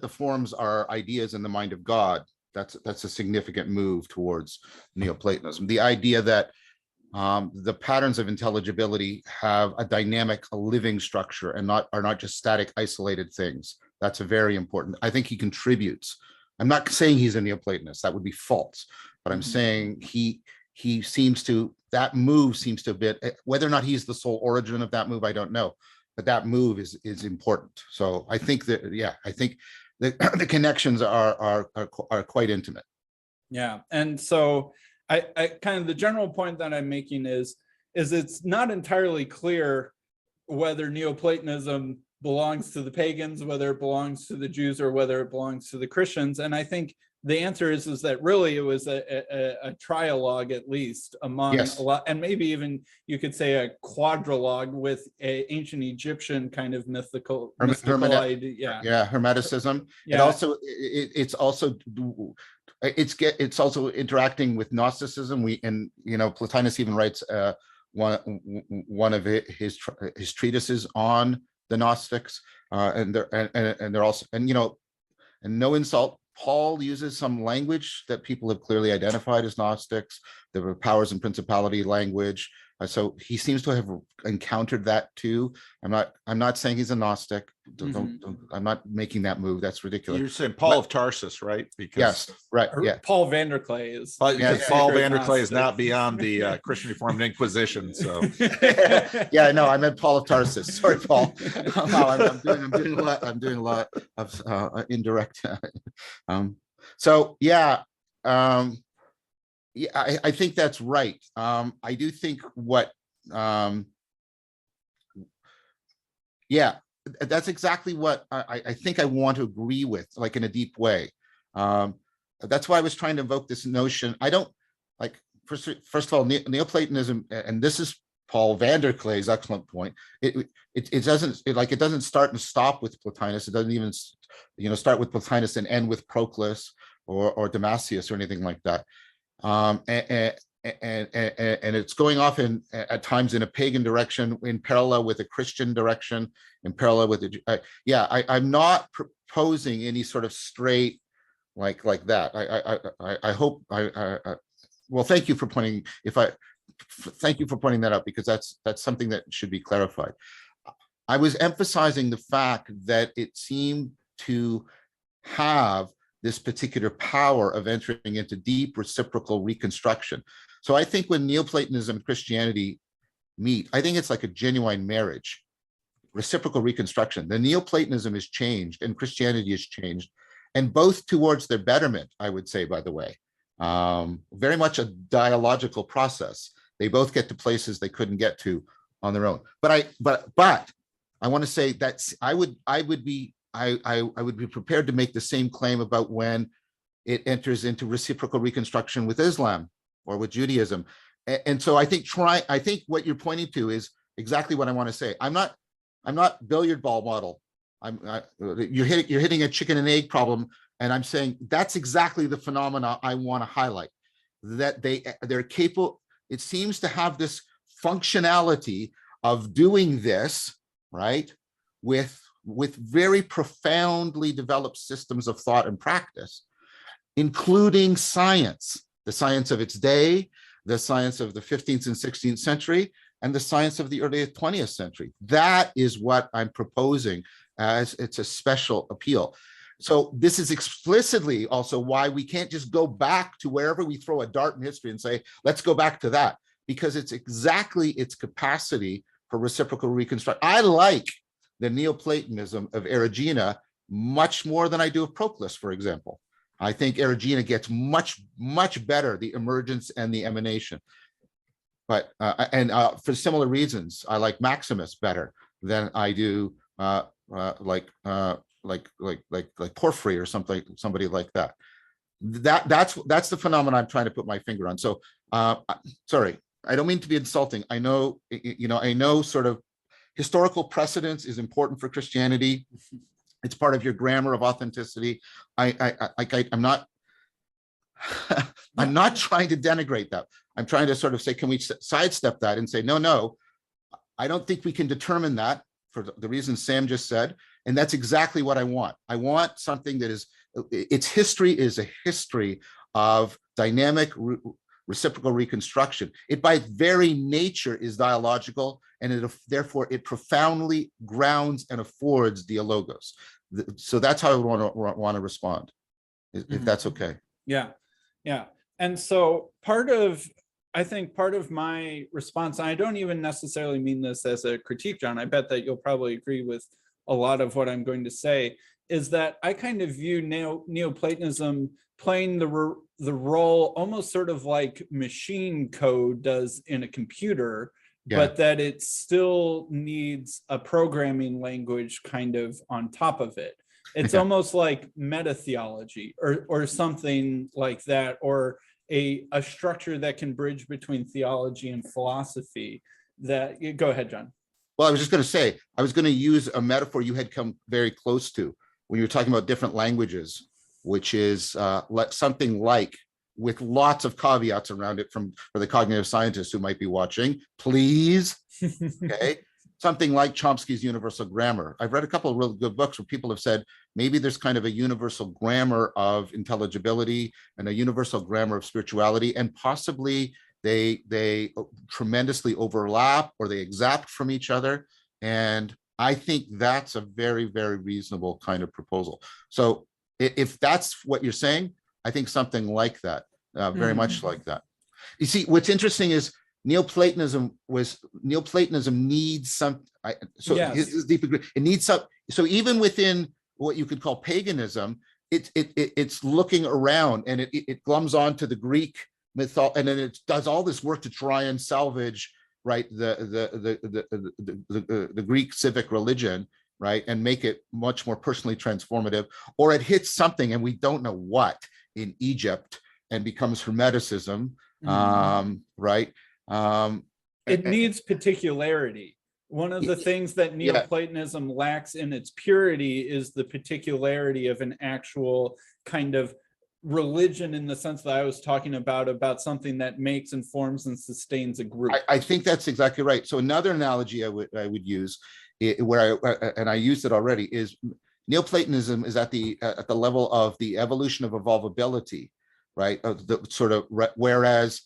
the forms are ideas in the mind of God, that's a significant move towards Neoplatonism. The idea that the patterns of intelligibility have a dynamic, a living structure, and are not just static, isolated things. That's a very important. I think he contributes. I'm not saying he's a Neoplatonist. That would be false. But I'm saying that move seems to be, whether or not he's the sole origin of that move, I don't know. But that move is important. So I think that, I think the connections are quite intimate. Yeah, and so I kind of, the general point that I'm making is it's not entirely clear whether Neoplatonism belongs to the pagans, whether it belongs to the Jews, or whether it belongs to the Christians. And I think the answer is that really it was a trialogue, at least, among a lot, and maybe even you could say a quadrilogue with a ancient Egyptian kind of mystical idea. Hermeticism. Yeah. It's also interacting with Gnosticism. Plotinus even writes one of his treatises on the Gnostics, and they're also, and no insult, Paul uses some language that people have clearly identified as Gnostics, the powers and principality language. So he seems to have encountered that too. I'm not saying he's a Gnostic. I'm not making that move. That's ridiculous. You're saying Paul of Tarsus, right? Yes, right. Yeah. Paul Vanderklay is. Paul Vanderklay is not beyond the Christian Reformed Inquisition. So no, I meant Paul of Tarsus. Sorry, Paul. I'm doing a lot of indirect. I think that's right. I do think that's exactly what I think I want to agree with, like in a deep way. That's why I was trying to evoke this notion. I don't like, first of all, Neoplatonism, and this is Paul Vanderklay's excellent point. It doesn't start and stop with Plotinus. It doesn't even start with Plotinus and end with Proclus or Damascus or anything like that. And it's going off at times in a pagan direction, in parallel with a Christian direction, in parallel with I'm not proposing any sort of straight like that. I hope well, thank you for pointing that out, because that's something that should be clarified. I was emphasizing the fact that it seemed to have this particular power of entering into deep reciprocal reconstruction. So I think when Neoplatonism and Christianity meet, I think it's like a genuine marriage, reciprocal reconstruction. The Neoplatonism is changed and Christianity is changed, and both towards their betterment, I would say, by the way. Very much a dialogical process. They both get to places they couldn't get to on their own. But I want to say that I would be prepared to make the same claim about when it enters into reciprocal reconstruction with Islam or with Judaism. And so I think what you're pointing to is exactly what I want to say. I'm not billiard ball model. You're hitting a chicken and egg problem, and I'm saying that's exactly the phenomena I want to highlight. That they're capable. It seems to have this functionality of doing this, right, with very profoundly developed systems of thought and practice, including science, the science of its day, the science of the 15th and 16th century, and the science of the early 20th century. That is what I'm proposing as it's a special appeal. So this is explicitly also why we can't just go back to wherever we throw a dart in history and say, let's go back to that, because it's exactly its capacity for reciprocal reconstruction. I like the Neoplatonism of Erigena much more than I do of Proclus, for example. I think Erigena gets much better, the emergence and the emanation. But for similar reasons, I like Maximus better than I do like Porphyry or somebody like that. That's the phenomenon I'm trying to put my finger on. So sorry, I don't mean to be insulting. I know, I know sort of historical precedence is important for Christianity. It's part of your grammar of authenticity. I'm not I'm not trying to denigrate that. I'm trying to sort of say, can we sidestep that and say, no, I don't think we can determine that for the reasons Sam just said. And that's exactly what I want. I want something that is, its history is a history of dynamic reciprocal reconstruction. It by its very nature is dialogical, and therefore it profoundly grounds and affords dialogos. So that's how I would want to respond, if that's okay. Yeah. And so I think part of my response, and I don't even necessarily mean this as a critique, John, I bet that you'll probably agree with a lot of what I'm going to say, is that I kind of view Neoplatonism playing the role almost sort of like machine code does in a computer, but that it still needs a programming language kind of on top of it. It's almost like meta theology or something like that, or a structure that can bridge between theology and philosophy. Go ahead, John. Well, I was just going to say, I was going to use a metaphor you had come very close to when you were talking about different languages, which is something like, with lots of caveats around it for the cognitive scientists who might be watching, please, okay? Something like Chomsky's universal grammar. I've read a couple of really good books where people have said, maybe there's kind of a universal grammar of intelligibility and a universal grammar of spirituality, and possibly they tremendously overlap or they exact from each other. And I think that's a very, very reasonable kind of proposal. So if that's what you're saying, I think something like that, very much like that. You see, what's interesting is Neoplatonism needs some, his deep agree, it needs some, so even within what you could call paganism, it's looking around, and it glums onto the Greek mythology, and then it does all this work to try and salvage, right, the Greek civic religion, right, and make it much more personally transformative, or it hits something, and we don't know what, in Egypt, and becomes Hermeticism, right? It needs particularity. One of the things that Neoplatonism lacks in its purity is the particularity of an actual kind of religion, in the sense that I was talking about something that makes, informs, and sustains a group. I think that's exactly right. So another analogy I would use, and I used it already, is Neoplatonism is at the level of the evolution of evolvability, right? Whereas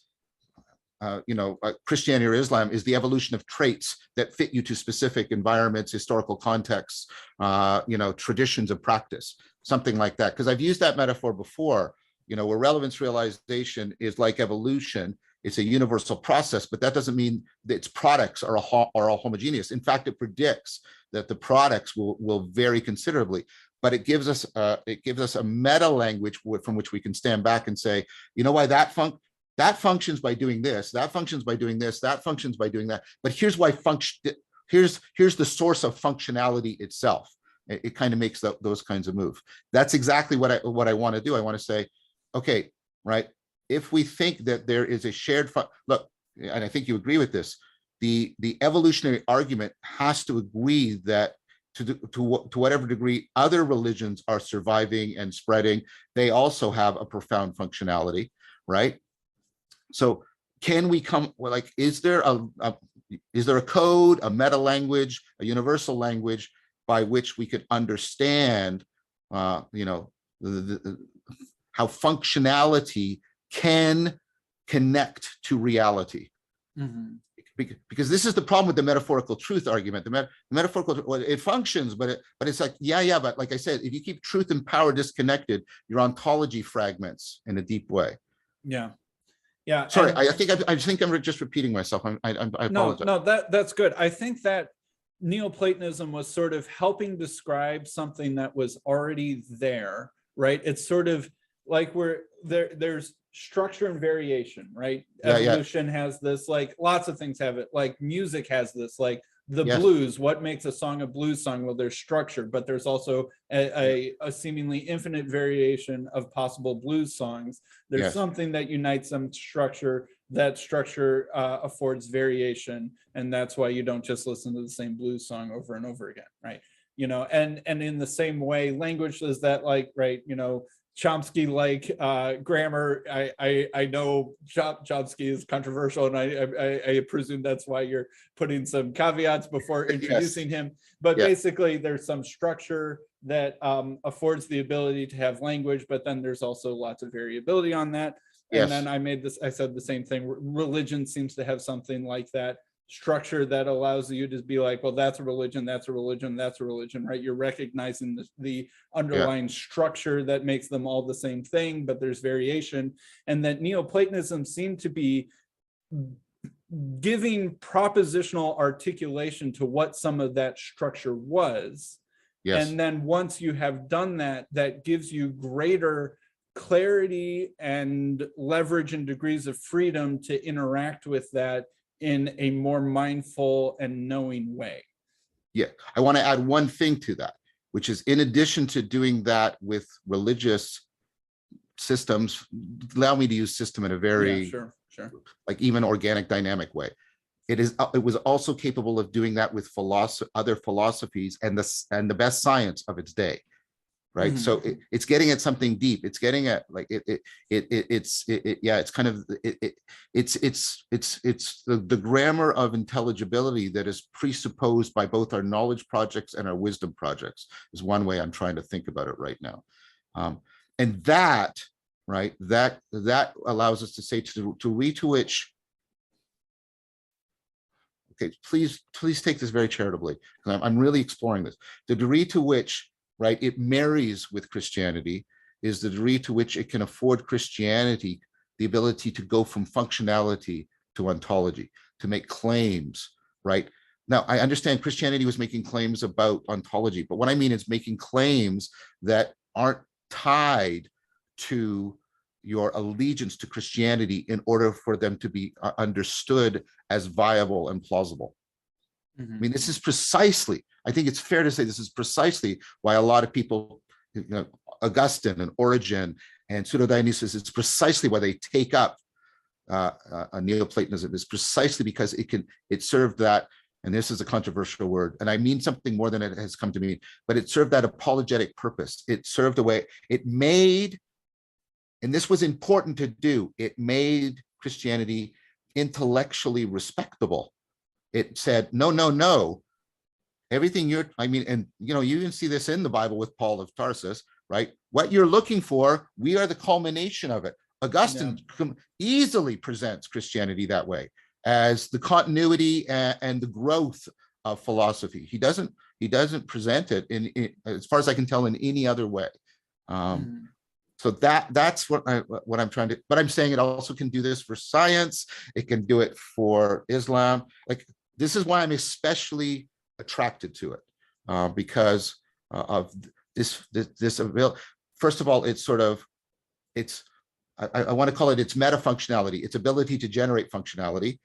Christianity or Islam is the evolution of traits that fit you to specific environments, historical contexts, traditions of practice, something like that. Because I've used that metaphor before, where relevance realization is like evolution. It's a universal process, but that doesn't mean that its products are all homogeneous. In fact, it predicts that the products will vary considerably. But it gives us a meta language from which we can stand back and say, you know why that functions by doing this, that functions by doing this, that functions by doing that. But here's why here's the source of functionality itself. It kind of makes those kinds of moves. That's exactly what I want to do. I want to say, okay, right, if we think that there is a shared look, and I think you agree with this, the evolutionary argument has to agree that to whatever degree other religions are surviving and spreading, they also have a profound functionality, right? So can we is there a code, a meta language, a universal language by which we could understand, how functionality can connect to reality? Because this is the problem with the metaphorical truth argument. The metaphorical, it functions, but it's like, but like I said, if you keep truth and power disconnected, your ontology fragments in a deep way. Yeah. Sorry, I think I'm just repeating myself. I apologize. No, that's good. I think that Neoplatonism was sort of helping describe something that was already there, right? It's sort of like there's structure and variation, right? Yeah, yeah. Evolution has this, like lots of things have it, like music has this, like the Yes. blues, what makes a song a blues song? Well, there's structure, but there's also a seemingly infinite variation of possible blues songs. There's Yes. something that unites them, structure. That structure affords variation, and that's why you don't just listen to the same blues song over and over again, right? You know, and in the same way, language is that, like, right, you know, Chomsky like grammar. I know Chomsky is controversial, and I presume that's why you're putting some caveats before introducing him. But basically, there's some structure that affords the ability to have language, but then there's also lots of variability on that. And then I said the same thing. Religion seems to have something like that structure that allows you to be like, well, that's a religion, that's a religion, that's a religion, right? You're recognizing the underlying structure that makes them all the same thing, but there's variation. And that Neoplatonism seemed to be giving propositional articulation to what some of that structure was. And then once you have done that, that gives you greater clarity and leverage and degrees of freedom to interact with that in a more mindful and knowing way. Yeah, I want to add one thing to that, which is, in addition to doing that with religious systems, allow me to use system in a very like even organic dynamic way. It was also capable of doing that with other philosophies and the best science of its day. Right. Mm-hmm. So it's getting at something deep. It's getting at like it's kind of the grammar of intelligibility that is presupposed by both our knowledge projects and our wisdom projects is one way I'm trying to think about it right now. And that, right, that allows us to say to which, okay, please take this very charitably, because I'm really exploring this. The degree to which, right, it marries with Christianity is the degree to which it can afford Christianity the ability to go from functionality to ontology, to make claims, right? Now, I understand Christianity was making claims about ontology, but what I mean is making claims that aren't tied to your allegiance to Christianity in order for them to be understood as viable and plausible. Mm-hmm. I mean, this is precisely, I think it's fair to say this is precisely why a lot of people, you know, Augustine and Origen and Pseudo-Dionysius, it's precisely why they take up a Neoplatonism. Is precisely because it served that, and this is a controversial word, and I mean something more than it has come to mean, but it served that apologetic purpose. It served a way, it made, and this was important to do, it made Christianity intellectually respectable. It said, no, everything and you know, you even see this in the Bible with Paul of Tarsus, right? What you're looking for, we are the culmination of it. Augustine easily presents Christianity that way, as the continuity and the growth of philosophy. He doesn't present it in, as far as I can tell, in any other way. So that's what I'm trying to, but I'm saying it also can do this for science. It can do it for Islam. Like, this is why I'm especially attracted to it, because of this. First of all, it's sort of, I want to call it its meta functionality, its ability to generate functionality,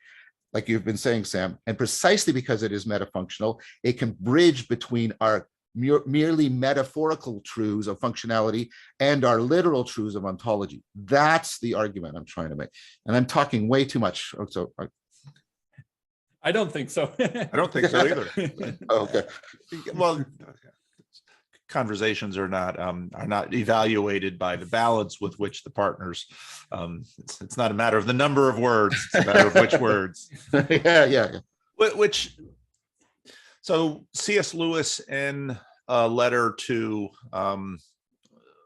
like you've been saying, Sam. And precisely because it is metafunctional, it can bridge between our merely metaphorical truths of functionality and our literal truths of ontology. That's the argument I'm trying to make. And I'm talking way too much. So I don't think so. I don't think so either. Okay. Well, conversations are not evaluated by the balance with which the partners. It's not a matter of the number of words; it's a matter of which words. Yeah. Which. So C.S. Lewis, in a letter to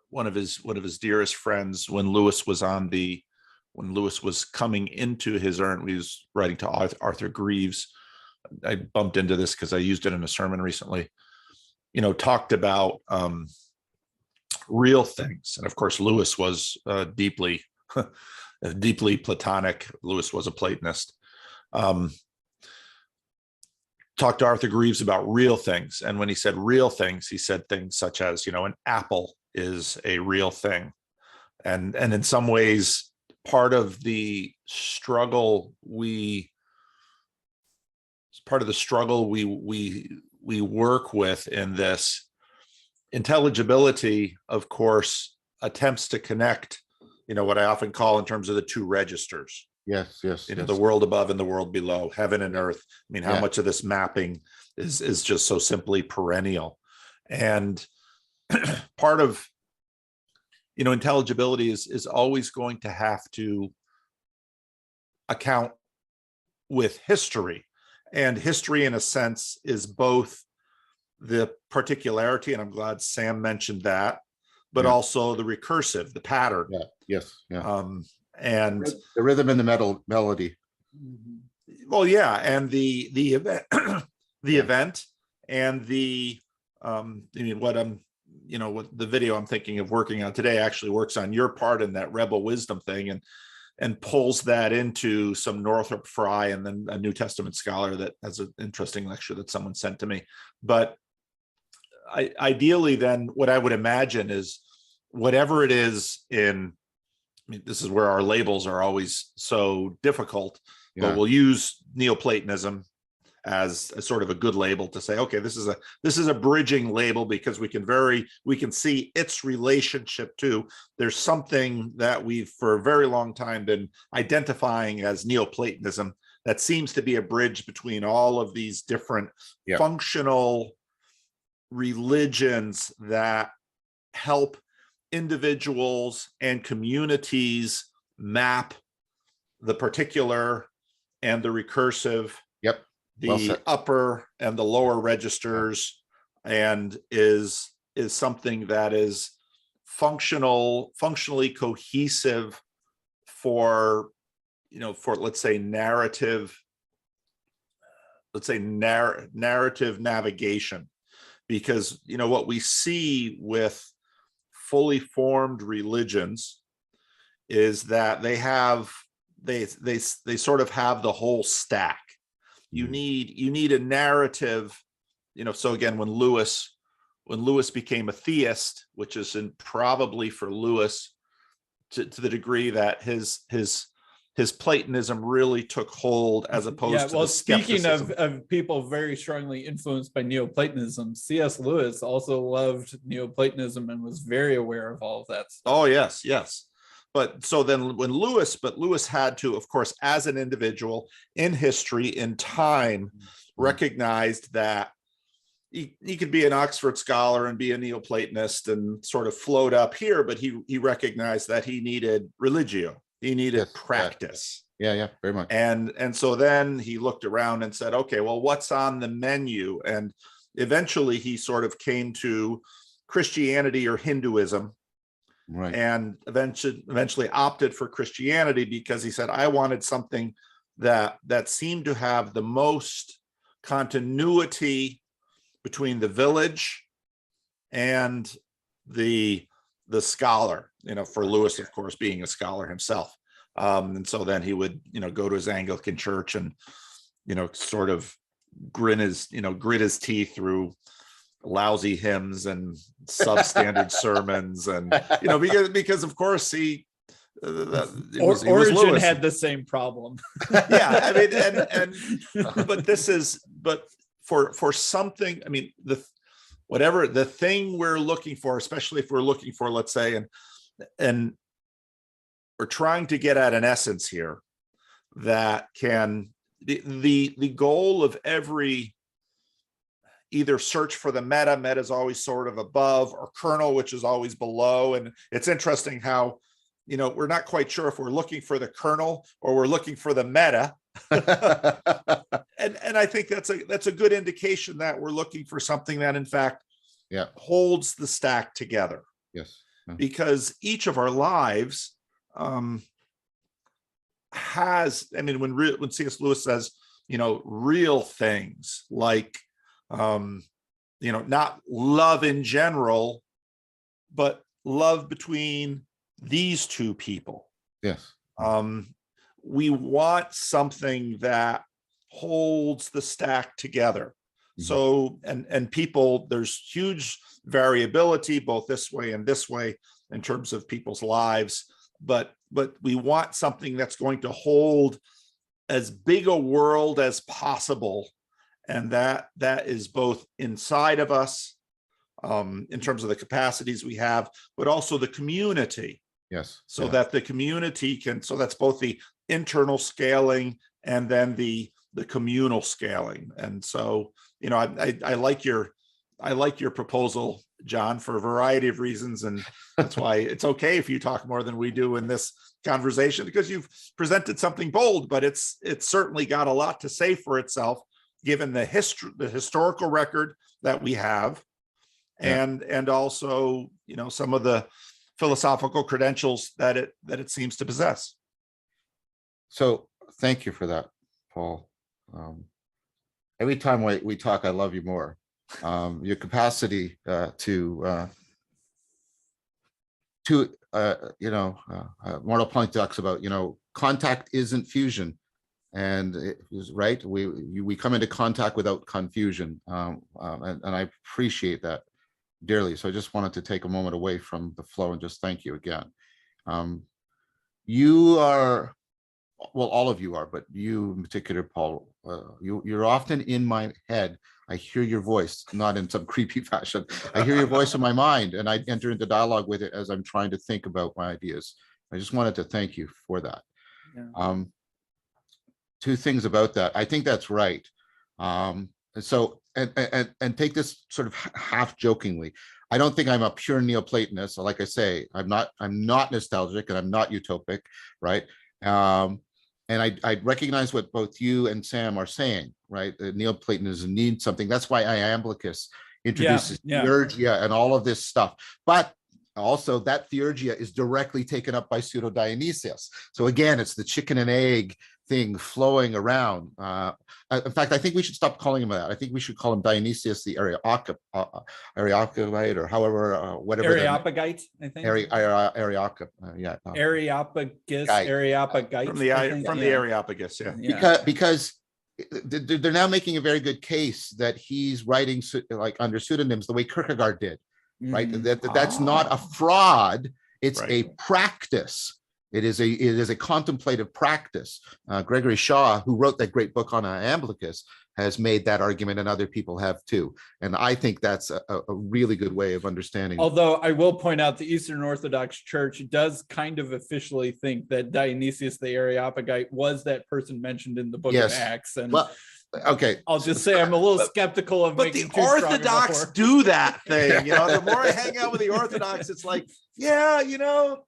one of his dearest friends, when Lewis was coming into his urn, he was writing to Arthur Greaves. I bumped into this because I used it in a sermon recently. You know, talked about real things, and of course, Lewis was deeply Platonic. Lewis was a Platonist. Talked to Arthur Greaves about real things, and when he said real things, he said things such as, you know, an apple is a real thing, and in some ways, part of the struggle we work with in this intelligibility, of course, attempts to connect, what I often call in terms of the two registers. Yes, yes. The world above and the world below, heaven and earth. I mean, how much of this mapping is just so simply perennial? And part of, intelligibility is always going to have to account with history. And history, in a sense, is both the particularity, and I'm glad Sam mentioned that, but also the recursive, the pattern. Yeah. Yes. Yeah. And the rhythm and the melody. Well, yeah, and the event, the event, and the what the video I'm thinking of working on today actually works on your part in that rebel wisdom thing, and pulls that into some Northrop Frye and then a New Testament scholar that has an interesting lecture that someone sent to me. But ideally, then what I would imagine is whatever it is this is where our labels are always so difficult, but we'll use Neoplatonism as a sort of a good label to say, okay, this is a bridging label because we can see its relationship to, there's something that we've for a very long time been identifying as Neoplatonism that seems to be a bridge between all of these different functional religions that help individuals and communities map the particular and the recursive, the upper and the lower registers, and is something that is functionally cohesive for let's say narrative navigation. Because what we see with fully formed religions is that they sort of have the whole stack. You need a narrative, so again, when Lewis became a theist, which is probably for Lewis to the degree that his Platonism really took hold, as opposed to the skepticism. Speaking of people very strongly influenced by Neoplatonism, C.S. Lewis also loved Neoplatonism and was very aware of all of that stuff. Oh, yes. But so then when Lewis had to, of course, as an individual in history, in time, recognized that he could be an Oxford scholar and be a Neoplatonist and sort of float up here, but he recognized that he needed religio. He needed practice. Yeah, very much. And so then he looked around and said, okay, well, what's on the menu? And eventually he sort of came to Christianity or Hinduism, and eventually opted for Christianity because he said, I wanted something that seemed to have the most continuity between the village and the scholar, for Lewis, of course, being a scholar himself. And so then he would, go to his Anglican church and, sort of grit his teeth through lousy hymns and substandard sermons. And, because of course he Origin had the same problem. Yeah. I mean, but for something, I mean, whatever the thing we're looking for, especially if we're looking for, let's say, and we're trying to get at an essence here that can, the goal of every either search for the meta is always sort of above, or kernel, which is always below. And it's interesting how, we're not quite sure if we're looking for the kernel or we're looking for the meta. And I think that's a good indication that we're looking for something that in fact holds the stack together. Yes. Because each of our lives has, I mean, when C.S. Lewis says, real things like, not love in general, but love between these two people. Yes. We want something that holds the stack together. So, and people, there's huge variability both this way and this way. in terms of people's lives, but we want something that's going to hold as big a world as possible. And that is both inside of us, in terms of the capacities we have, but also the community. Yes. So that the community can, so that's both the internal scaling and then the communal scaling. And so, you know, I like your proposal, John, for a variety of reasons. And that's why it's okay if you talk more than we do in this conversation, because you've presented something bold, but it's certainly got a lot to say for itself, given the historical record that we have, and also, you know, some of the philosophical credentials that it seems to possess. So thank you for that, Paul. Every time we talk, I love you more. Your capacity to Mortal Point talks about, you know, contact isn't fusion, and it was right. We come into contact without confusion, and I appreciate that dearly. So I just wanted to take a moment away from the flow and just thank you again. You are, well, all of you are, but you in particular, Paul, you're often in my head. I hear your voice, not in some creepy fashion. I hear your voice in my mind, and I enter into dialogue with it as I'm trying to think about my ideas. I just wanted to thank you for that. Yeah. Two things about that. I think that's right. So take this sort of half jokingly. I don't think I'm a pure Neoplatonist. Like I say, I'm not nostalgic and I'm not utopic, right? And I recognize what both you and Sam are saying, right? Neoplatonism needs something. That's why Iamblichus introduces theurgia and all of this stuff. But also that theurgia is directly taken up by Pseudo-Dionysius. So again, it's the chicken and egg thing flowing around. In fact, I think we should stop calling him that. I think we should call him Dionysius the Areopagite, or however, whatever. Areopagite, I think. Areopagite, yeah. Areopagus, Areopagite. From the Areopagus, yeah. Because they're now making a very good case that he's writing like under pseudonyms the way Kierkegaard did, right? That's not a fraud, it's a practice. It is a contemplative practice. Gregory Shaw, who wrote that great book on Iamblichus, has made that argument, and other people have too. And I think that's a really good way of understanding. Although I will point out the Eastern Orthodox Church does kind of officially think that Dionysius the Areopagite was that person mentioned in the book of Acts. And well, okay, I'll just say I'm a little skeptical of making the Orthodox do that thing. You know, the more I hang out with the Orthodox, it's like, yeah, you know,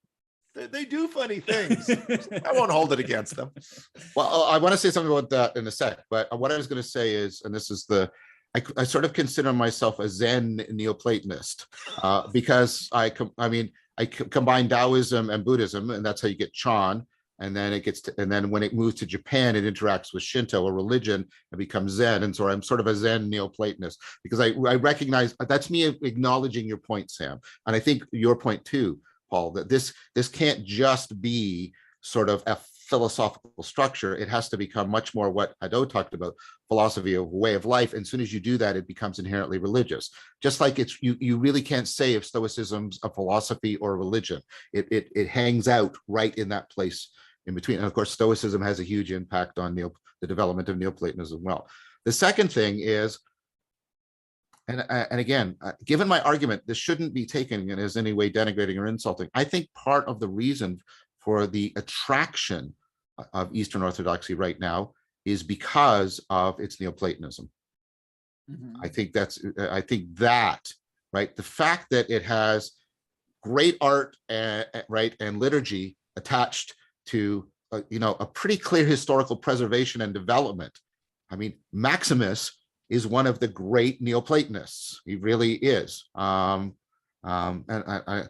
they do funny things. I won't hold it against them. Well, I want to say something about that in a sec, but what I was going to say is, and this is I sort of consider myself a Zen Neoplatonist, because I combine Taoism and Buddhism, and that's how you get Chan. And then and then when it moves to Japan, it interacts with Shinto, a religion, and becomes Zen. And so I'm sort of a Zen Neoplatonist, because I recognize that's me acknowledging your point, Sam. And I think your point too, Paul, that this can't just be sort of a philosophical structure. It has to become much more what Hadot talked about, philosophy of way of life. And as soon as you do that, it becomes inherently religious. Just like you really can't say if Stoicism's a philosophy or a religion. It hangs out right in that place in between. And of course, Stoicism has a huge impact on the development of Neoplatonism as well. The second thing is, and again, given my argument, this shouldn't be taken as any way denigrating or insulting. I think part of the reason for the attraction of Eastern Orthodoxy right now is because of its Neoplatonism. I think that, right, the fact that it has great art and liturgy attached to a pretty clear historical preservation and development. I mean, Maximus is one of the great Neoplatonists. He really is. And I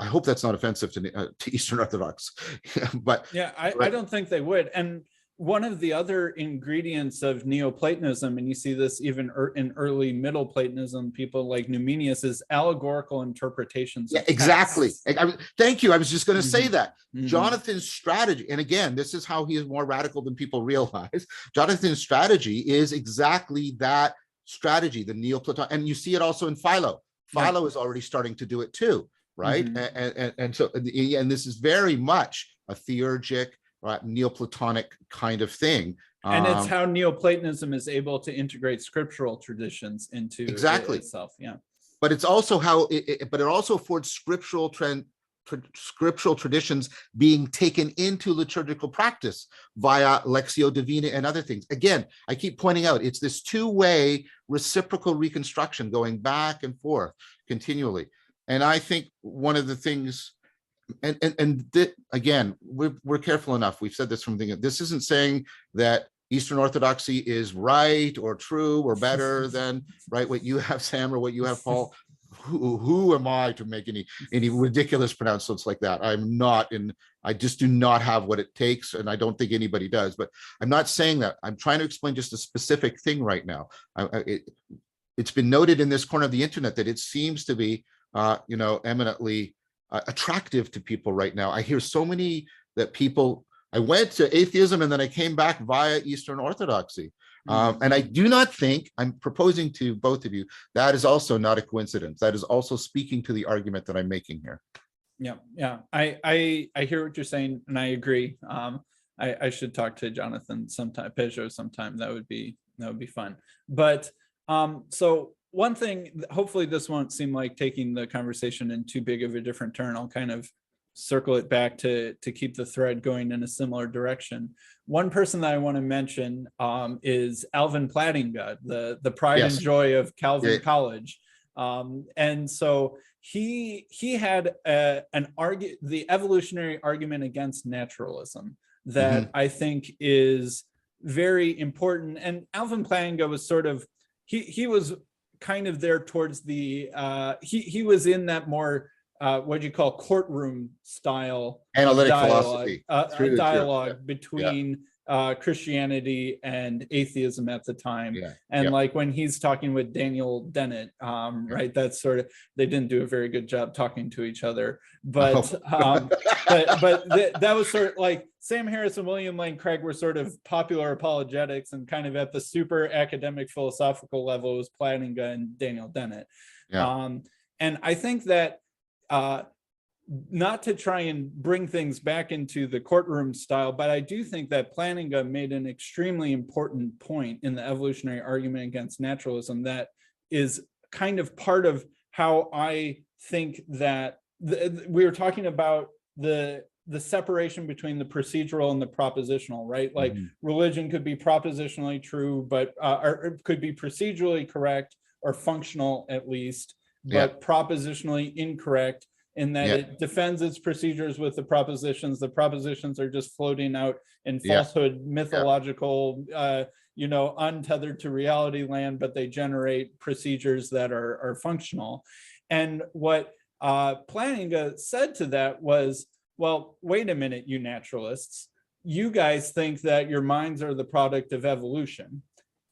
hope that's not offensive to Eastern Orthodox. But yeah, I don't think they would. And one of the other ingredients of Neoplatonism, and you see this even in early Middle Platonism, people like Numenius, is allegorical interpretations. Yeah, exactly. Thank you. I was just going to say that. Jonathan's strategy, and again, this is how he is more radical than people realize. Jonathan's strategy is exactly that strategy, the Neoplaton, and you see it also in Philo. Philo is already starting to do it too. right? And so, and this is very much a theurgic, right, Neoplatonic kind of thing. And it's how Neoplatonism is able to integrate scriptural traditions into exactly itself. Yeah. But it's also how but it also affords scriptural traditions being taken into liturgical practice via Lectio Divina and other things. Again, I keep pointing out, it's this two-way reciprocal reconstruction going back and forth continually. And I think one of the things, again, we're careful enough. We've said this from the beginning. This isn't saying that Eastern Orthodoxy is right or true or better than right what you have, Sam, or what you have, Paul. Who am I to make any ridiculous pronouncements like that? I'm not in. I just do not have what it takes, and I don't think anybody does. But I'm not saying that. I'm trying to explain just a specific thing right now. It's been noted in this corner of the internet that it seems to be, eminently attractive to people right now. I hear so many that people. I went to atheism and then I came back via Eastern Orthodoxy. And I do not think, I'm proposing to both of you, that is also not a coincidence. That is also speaking to the argument that I'm making here. Yeah. I hear what you're saying, and I agree. I should talk to Jonathan sometime, Pedro sometime. That would be fun. But so one thing, hopefully this won't seem like taking the conversation in too big of a different turn. I'll kind of circle it back to keep the thread going in a similar direction. One person that I want to mention is Alvin Plantinga, the pride and joy of Calvin College. And so he had the evolutionary argument against naturalism that I think is very important. And Alvin Plantinga was sort of, he was kind of there towards the, he was in that more, what do you call courtroom style analytic dialogue between Christianity and atheism at the time. And like when he's talking with Daniel Dennett, right, that's sort of, they didn't do a very good job talking to each other, but that was sort of like Sam Harris and William Lane Craig were sort of popular apologetics, and kind of at the super academic philosophical level was Plantinga and Daniel Dennett. And I think that not to try and bring things back into the courtroom style, but I do think that Plantinga made an extremely important point in the evolutionary argument against naturalism that is kind of part of how I think that we were talking about the separation between the procedural and the propositional, right? Like religion could be propositionally true, but or it could be procedurally correct or functional at least, but propositionally incorrect in that it defends its procedures with the propositions. The propositions are just floating out in falsehood, mythological, untethered to reality land, but they generate procedures that are functional. And what Plantinga said to that was, well, wait a minute, you naturalists, you guys think that your minds are the product of evolution.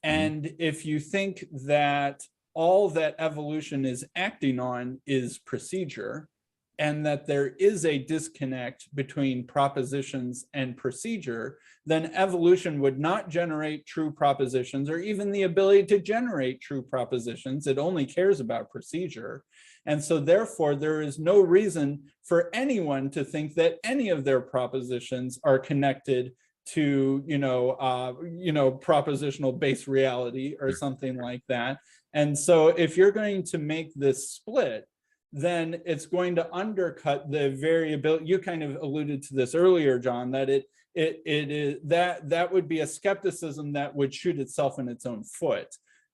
And if you think that all that evolution is acting on is procedure, and that there is a disconnect between propositions and procedure, then evolution would not generate true propositions or even the ability to generate true propositions. It only cares about procedure. And so therefore, there is no reason for anyone to think that any of their propositions are connected to, propositional based reality or something like that. And so if you're going to make this split, then it's going to undercut the variability. You kind of alluded to this earlier, John, that it is that would be a skepticism that would shoot itself in its own foot.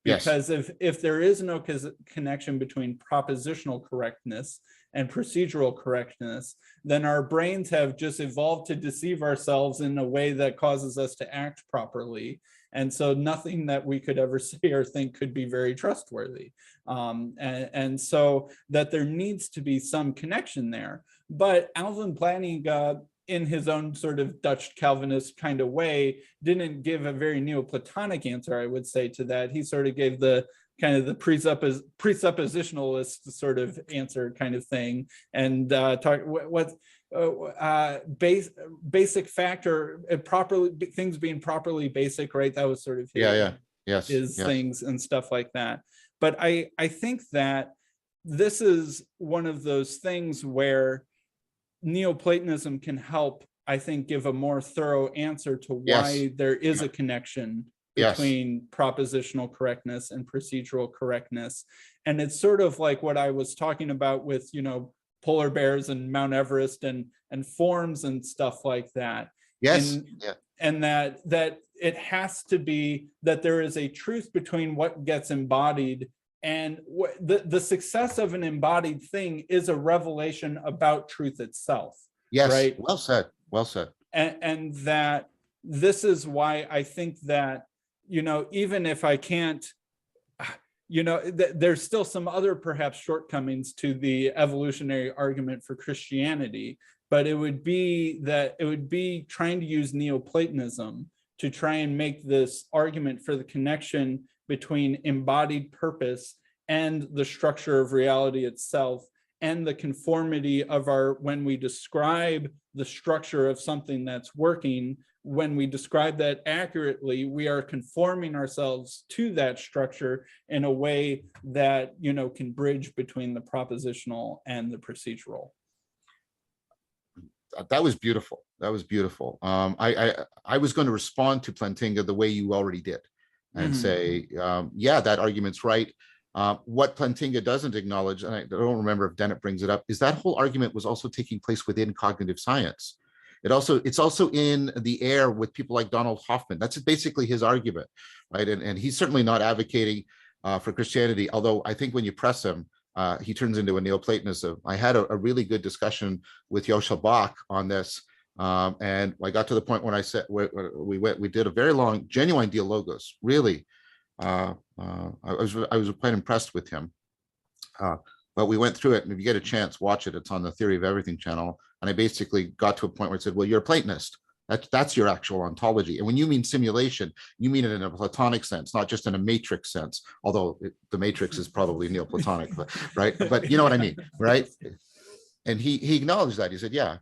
Because if there is no connection between propositional correctness and procedural correctness, then our brains have just evolved to deceive ourselves in a way that causes us to act properly. And so nothing that we could ever say or think could be very trustworthy. And so that there needs to be some connection there. But Alvin Plantinga, in his own sort of Dutch Calvinist kind of way, didn't give a very Neoplatonic answer, I would say, to that. He sort of gave the kind of the presuppositionalist sort of answer kind of thing, and basic factor, things being properly basic, right? That was sort of his things and stuff like that. But I think that this is one of those things where Neoplatonism can help, I think, give a more thorough answer to why Yes. there is a connection Yes. between propositional correctness and procedural correctness. And it's sort of like what I was talking about with, polar bears and Mount Everest and forms and stuff like that. Yes. And, Yeah. and that it has to be that there is a truth between what gets embodied, and the success of an embodied thing is a revelation about truth itself. Yes. Right. Well said. Well said. And that this is why I think that, even if I can't, there's still some other perhaps shortcomings to the evolutionary argument for Christianity, but it would be trying to use Neoplatonism to try and make this argument for the connection between embodied purpose and the structure of reality itself, and the conformity of when we describe the structure of something that's working, when we describe that accurately, we are conforming ourselves to that structure in a way that, can bridge between the propositional and the procedural. That was beautiful. That was beautiful. I was going to respond to Plantinga the way you already did and say, yeah, that argument's right. What Plantinga doesn't acknowledge, and I don't remember if Dennett brings it up, is that whole argument was also taking place within cognitive science. It's also in the air with people like Donald Hoffman. That's basically his argument, right? And he's certainly not advocating for Christianity, although I think when you press him, he turns into a Neoplatonist. I had a really good discussion with Yoshua Bach on this, and I got to the point when I said we did a very long, genuine dialogos. Really, I was quite impressed with him. But we went through it, and if you get a chance, watch it. It's on the Theory of Everything channel. And I basically got to a point where it said, well, you're a Platonist. That's your actual ontology. And when you mean simulation, you mean it in a Platonic sense, not just in a matrix sense, although the matrix is probably Neoplatonic, right? But you know what I mean, right? And he acknowledged that. He said, yeah,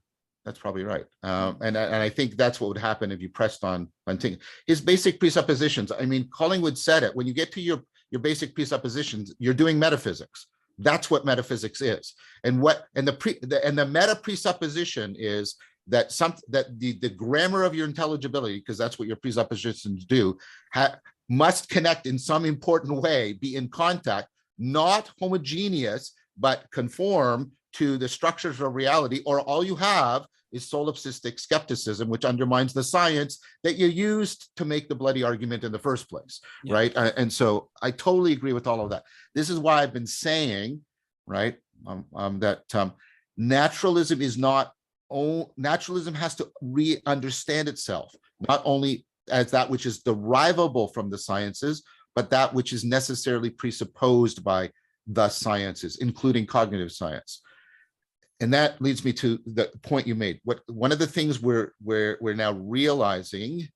that's probably right. And I think that's what would happen if you pressed on Plantinga. His basic presuppositions, I mean, Collingwood said it, when you get to your basic presuppositions, you're doing metaphysics. That's what metaphysics is. And the meta presupposition is that the grammar of your intelligibility, because that's what your presuppositions do, must connect in some important way, be in contact, not homogeneous, but conform to the structures of reality, or all you have is solipsistic skepticism, which undermines the science that you used to make the bloody argument in the first place, yeah. Right? And so I totally agree with all of that. This is why I've been saying, right, that naturalism is not, naturalism has to re-understand itself, not only as that which is derivable from the sciences, but that which is necessarily presupposed by the sciences, including cognitive science. And that leads me to the point you made. One of the things we're now realizing,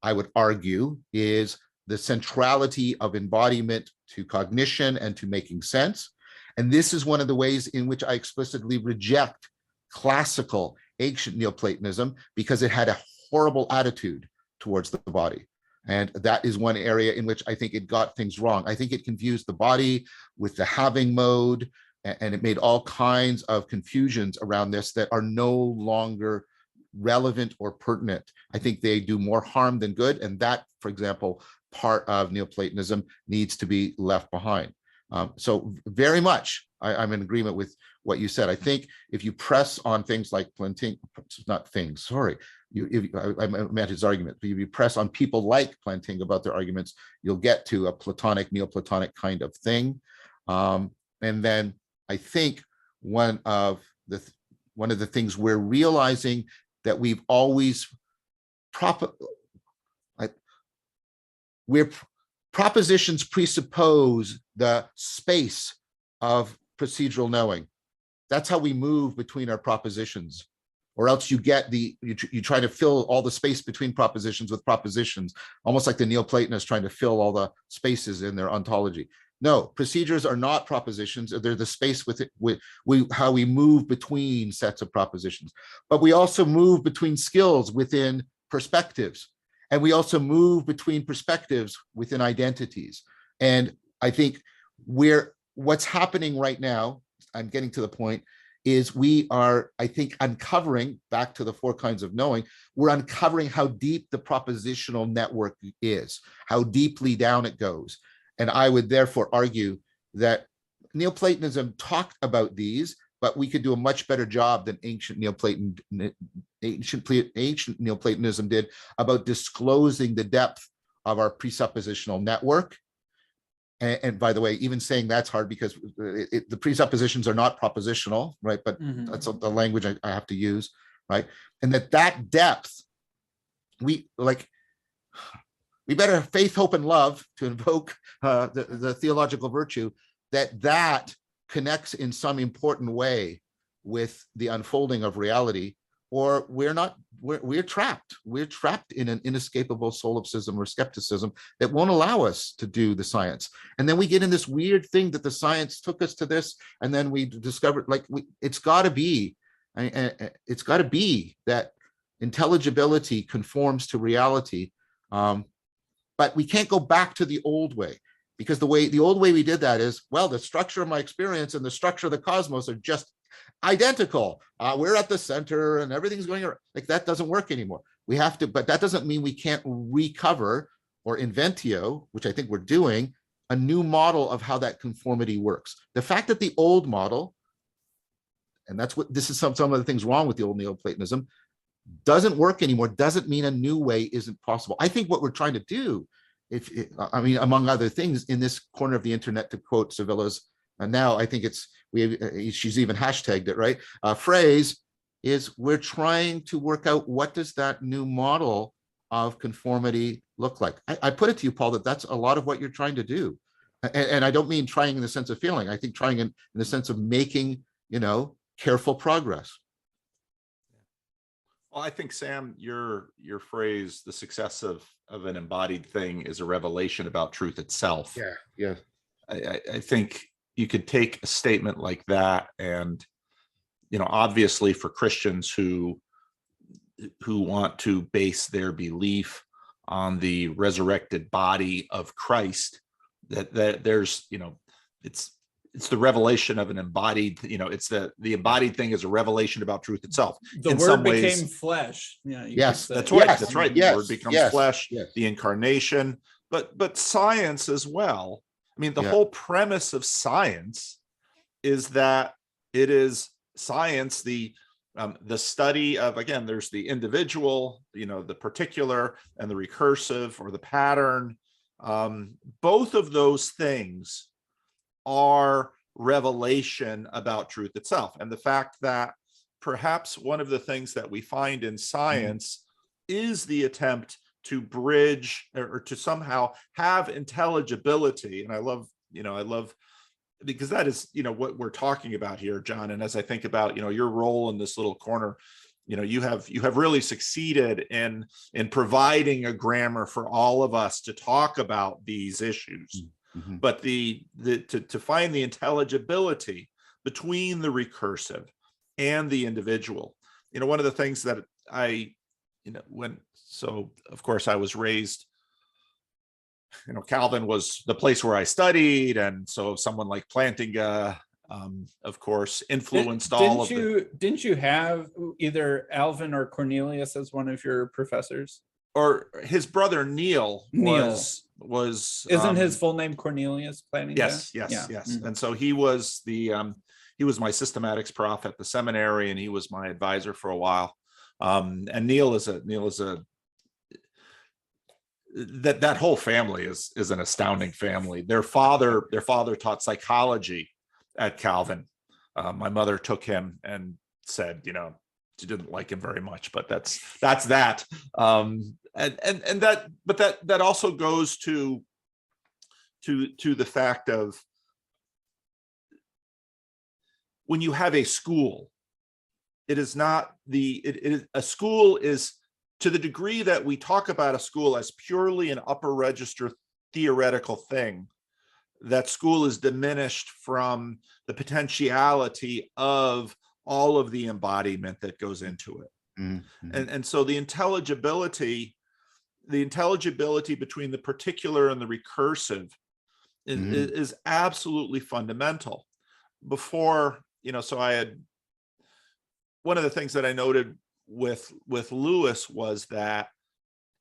I would argue, is the centrality of embodiment to cognition and to making sense. And this is one of the ways in which I explicitly reject classical ancient Neoplatonism, because it had a horrible attitude towards the body. And that is one area in which I think it got things wrong. I think it confused the body with the having mode, and it made all kinds of confusions around this that are no longer relevant or pertinent. I think they do more harm than good. And that, for example, part of Neoplatonism needs to be left behind. So very much, I'm in agreement with what you said. I think if you press on things like Plantinga, not things, sorry, I meant his argument, but if you press on people like Plantinga about their arguments, you'll get to a Platonic, Neoplatonic kind of thing. And then I think one of the things we're realizing that we've always propositions presuppose the space of procedural knowing. That's how we move between our propositions, or else you get you try to fill all the space between propositions with propositions, almost like the Neoplatonists trying to fill all the spaces in their ontology. No, procedures are not propositions. They're the space with how we move between sets of propositions. But we also move between skills within perspectives. And we also move between perspectives within identities. And I think we're what's happening right now, I'm getting to the point, is we are, I think, uncovering, back to the 4 kinds of knowing, we're uncovering how deep the propositional network is, how deeply down it goes. And I would therefore argue that Neoplatonism talked about these, but we could do a much better job than ancient Neoplatonism did about disclosing the depth of our presuppositional network. And by the way, even saying that's hard because the presuppositions are not propositional, right? But that's the language I have to use, right? And that depth, we better have faith, hope, and love, to invoke the theological virtue, that connects in some important way with the unfolding of reality, or we're trapped in an inescapable solipsism or skepticism that won't allow us to do the science. And then we get in this weird thing that the science took us to this, and then we discovered, it's got to be that intelligibility conforms to reality, but we can't go back to the old way, because the old way we did that is, well, the structure of my experience and the structure of the cosmos are just identical. We're at the center and everything's going around. That doesn't work anymore. We have to, but that doesn't mean we can't recover or inventio, which I think we're doing, a new model of how that conformity works. The fact that the old model, and that's what this is, some of the things wrong with the old Neoplatonism, doesn't work anymore, doesn't mean a new way isn't possible. I think what we're trying to do, among other things, in this corner of the internet, to quote Sevilla's, and now I think she's even hashtagged it, right? Phrase is, we're trying to work out, what does that new model of conformity look like? I put it to you, Paul, that's a lot of what you're trying to do. And I don't mean trying in the sense of feeling. I think trying in the sense of making, careful progress. Well, I think, Sam, your phrase, the success of an embodied thing is a revelation about truth itself. Yeah. I think you could take a statement like that, and obviously for Christians who want to base their belief on the resurrected body of Christ, that there's it's the revelation of an embodied, it's the embodied thing is a revelation about truth itself. The word became flesh. Yeah. Yes, that's right. That's right. The word becomes flesh, yes. The incarnation, but science as well. I mean, the whole premise of science is that it is science, the study of, again, there's the individual, the particular, and the recursive or the pattern. Both of those things are revelation about truth itself. And the fact that perhaps one of the things that we find in science is the attempt to bridge or to somehow have intelligibility. And I love, because that is, what we're talking about here, John. And as I think about, your role in this little corner, you have really succeeded in providing a grammar for all of us to talk about these issues. Mm-hmm. But to find the intelligibility between the recursive and the individual, one of the things that so of course I was raised, Calvin was the place where I studied, and so someone like Plantinga, of course, influenced all of it. Didn't you have either Alvin or Cornelius as one of your professors? Or his brother Neil was isn't his full name Cornelius Plantinga? Yes. Mm-hmm. And so he was he was my systematics prof at the seminary, and he was my advisor for a while. And Neil is a that whole family is an astounding family. Their father taught psychology at Calvin. My mother took him and said, she didn't like him very much, but that's that. And that also goes to the fact of, when you have a school, it is not a school is, to the degree that we talk about a school as purely an upper register theoretical thing, that school is diminished from the potentiality of all of the embodiment that goes into it. Mm-hmm. And so the intelligibility between the particular and the recursive is absolutely fundamental. Before, so I had, one of the things that I noted with Lewis was that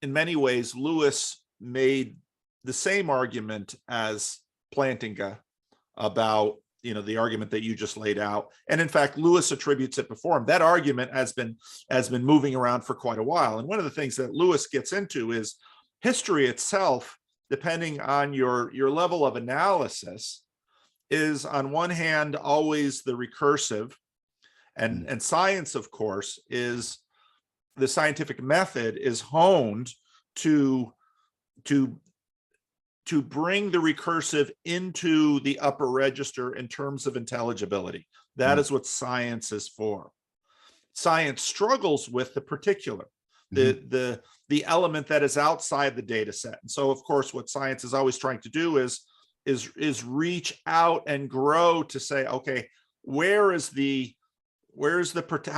in many ways, Lewis made the same argument as Plantinga about, the argument that you just laid out. And in fact, Lewis attributes it before him. That argument has been moving around for quite a while. And one of the things that Lewis gets into is history itself, depending on your level of analysis, is on one hand always the recursive, and science, of course, is the scientific method is honed to bring the recursive into the upper register in terms of intelligibility. That is what science is for. Science struggles with the particular, the element that is outside the data set. And so, of course, what science is always trying to do is reach out and grow to say, okay, how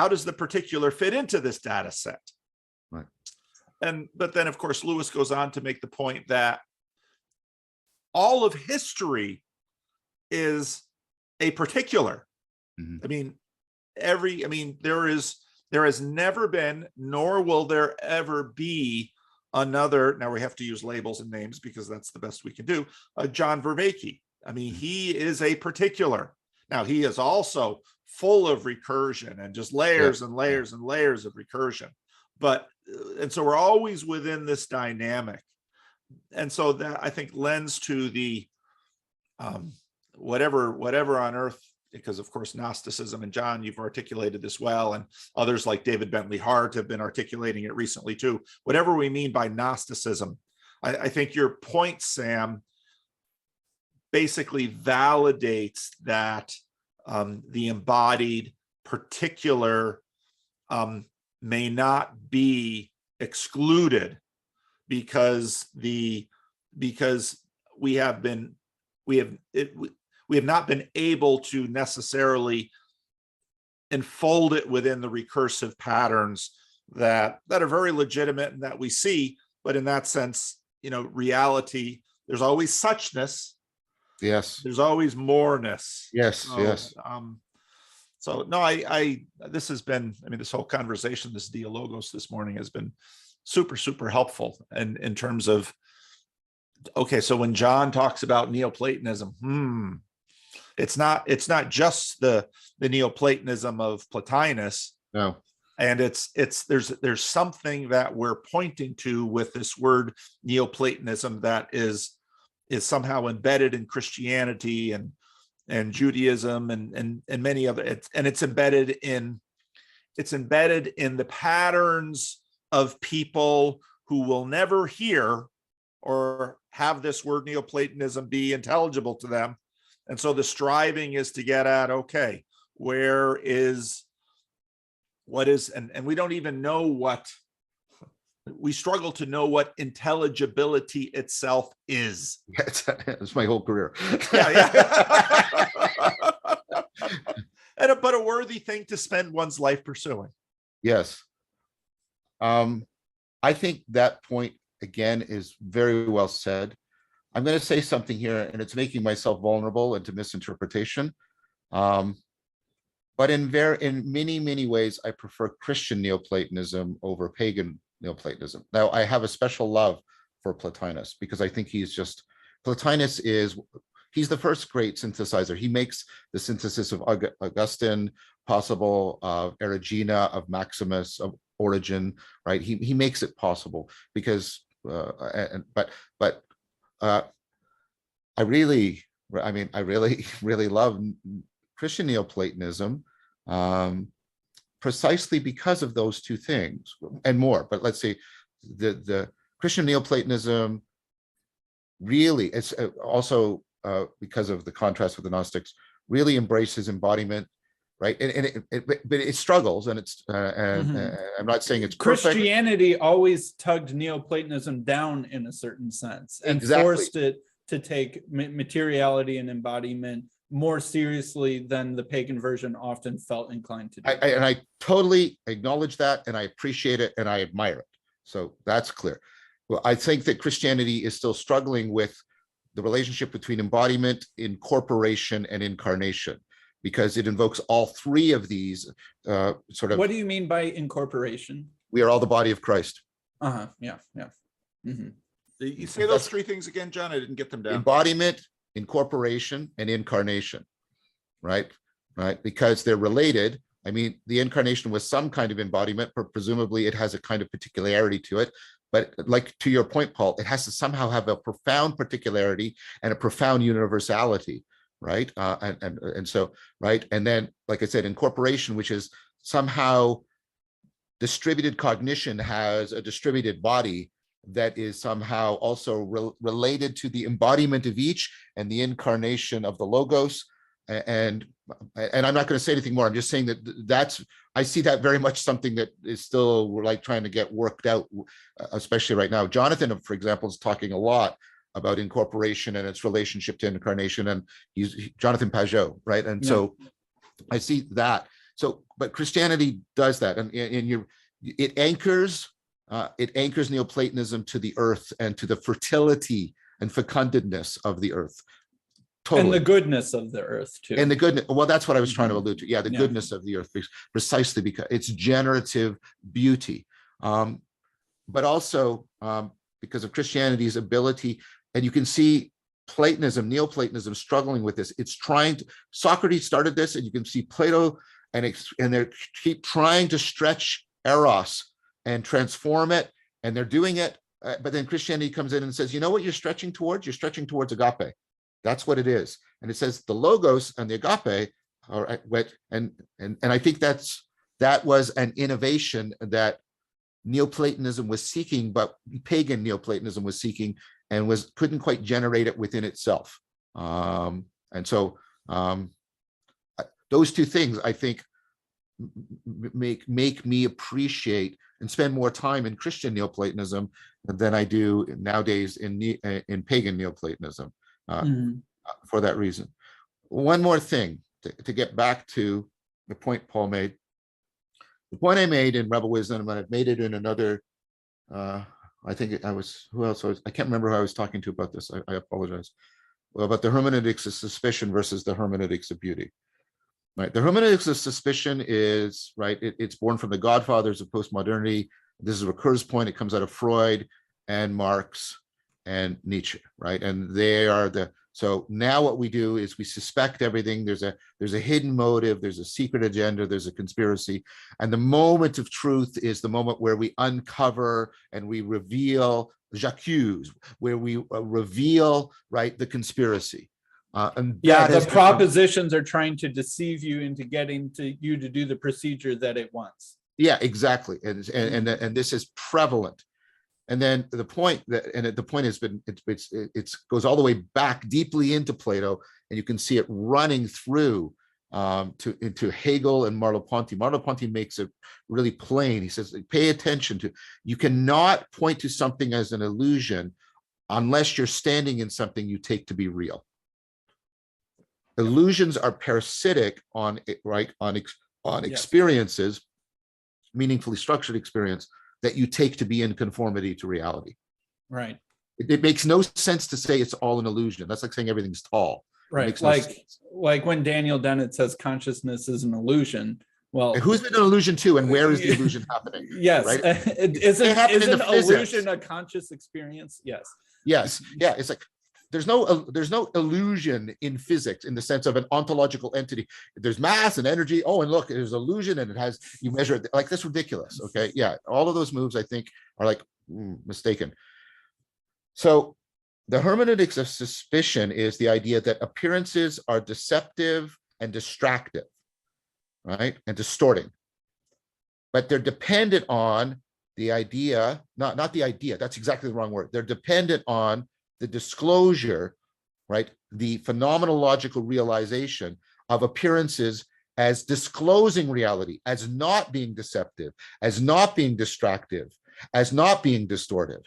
does the particular fit into this data set? Right. But then, of course, Lewis goes on to make the point that all of history is a particular. There has never been, nor will there ever be another, now we have to use labels and names because that's the best we can do, John Vervaeke. He is a particular. Now, he is also full of recursion and just layers and layers and layers of recursion. And so we're always within this dynamic. And so that, I think, lends to the whatever on earth, because of course Gnosticism, and John, you've articulated this well, and others like David Bentley Hart have been articulating it recently too. Whatever we mean by Gnosticism, I think your point, Sam, basically validates that the embodied particular may not be excluded because we have not been able to necessarily enfold it within the recursive patterns that are very legitimate and that we see. But in that sense, reality, there's always suchness. Yes. There's always moreness. Yes. Yes. So no, this has been, this whole conversation, this dialogos this morning has been super, super helpful. And in terms of, okay, so when John talks about Neoplatonism, it's not just the Neoplatonism of Plotinus. No. And there's something that we're pointing to with this word Neoplatonism that is somehow embedded in Christianity and Judaism and many of it, and it's embedded in the patterns of people who will never hear or have this word Neoplatonism be intelligible to them. And so the striving is to get at, okay, what is, and we don't even know we struggle to know what intelligibility itself is. That's my whole career. Yeah. But a worthy thing to spend one's life pursuing. Yes. I think that point, again, is very well said. I'm going to say something here, and it's making myself vulnerable into misinterpretation. But in many, many ways, I prefer Christian Neoplatonism over pagan Neoplatonism. Now, I have a special love for Plotinus because I think he's the first great synthesizer. He makes the synthesis of Augustine possible, of Erigena, of Maximus, of Origen, right? He makes it possible because, I really love Christian Neoplatonism, precisely because of those two things and more. But let's say the Christian Neoplatonism really, it's also because of the contrast with the Gnostics, really embraces embodiment, right? But it struggles, and it's I'm not saying it's perfect. Christianity always tugged Neoplatonism down in a certain sense and forced it to take materiality and embodiment more seriously than the pagan version often felt inclined to do. And I totally acknowledge that, and I appreciate it, and I admire it. So that's clear. Well, I think that Christianity is still struggling with the relationship between embodiment, incorporation, and incarnation, because it invokes all three of these sort of. What do you mean by incorporation? We are all the body of Christ. Yeah. Mm-hmm. You say those three things again, John? I didn't get them down. Embodiment, incorporation, and incarnation, right? Because they're related. I mean, the incarnation was some kind of embodiment, but presumably it has a kind of particularity to it. But like to your point, Paul, it has to somehow have a profound particularity and a profound universality, right? And so, right? And then, like I said, incorporation, which is somehow distributed cognition, has a distributed body that is somehow also related to the embodiment of each and the incarnation of the logos. And I'm not going to say anything more. I'm just saying that I see that very much something that is still, we're like trying to get worked out, especially right now. Jonathan, for example, is talking a lot about incorporation and its relationship to incarnation, and he's Jonathan Pajot, right? And so I see that. So, but Christianity does that, and it anchors Neoplatonism to the earth and to the fertility and fecundedness of the earth. Totally. And the goodness of the earth too. And the goodness, well, that's what I was trying to allude to. Yeah, the goodness of the earth, precisely because it's generative beauty. But also because of Christianity's ability, and you can see Platonism, Neoplatonism struggling with this. It's trying to, Socrates started this, and you can see Plato and they keep trying to stretch Eros and transform it, and they're doing it. But then Christianity comes in and says, you know what you're stretching towards? You're stretching towards agape. That's what it is. And it says the logos and the agape are what, and I think that was an innovation that Neoplatonism was seeking, but pagan Neoplatonism was seeking, and couldn't quite generate it within itself. And so those two things, I think, make me appreciate and spend more time in Christian Neoplatonism than I do nowadays in pagan Neoplatonism. For that reason. One more thing to get back to the point Paul made. The point I made in Rebel Wisdom, and I've made it in another, I think who else I can't remember who I was talking to about this. I apologize. Well, about the hermeneutics of suspicion versus the hermeneutics of beauty. Right. The hermeneutics of suspicion is, right, it's born from the godfathers of postmodernity. This is a Ricoeur's point. It comes out of Freud and Marx and Nietzsche, right? And they are so now what we do is we suspect everything. There's a hidden motive, there's a secret agenda, there's a conspiracy. And the moment of truth is the moment where we uncover and we reveal, j'accuse, where we reveal, right, the conspiracy. And the propositions are trying to deceive you into getting you to do the procedure that it wants. Yeah, exactly. And this is prevalent. And then the point it goes all the way back deeply into Plato, and you can see it running through into Hegel and Merleau-Ponty. Merleau-Ponty makes it really plain. He says, pay attention to, you cannot point to something as an illusion unless you're standing in something you take to be real. Illusions are parasitic on experiences, meaningfully structured experience, that you take to be in conformity to reality. Right. It makes no sense to say it's all an illusion. That's like saying everything's tall. Right. Like when Daniel Dennett says consciousness is an illusion. Well, and who's it an illusion to, and where is the illusion happening? Yes. Right? Isn't illusion a conscious experience? Yes. Yes. Yeah. It's like there's no illusion in physics in the sense of an ontological entity. There's mass and energy. Oh, and look, there's illusion, and you measure it. Like, that's ridiculous. Okay, yeah, all of those moves I think are like mistaken. So the hermeneutics of suspicion is the idea that appearances are deceptive and distractive, right, and distorting, but they're dependent on the idea, not the idea. That's exactly the wrong word. They're dependent on the disclosure, right, the phenomenological realization of appearances as disclosing reality, as not being deceptive, as not being distractive, as not being distortive.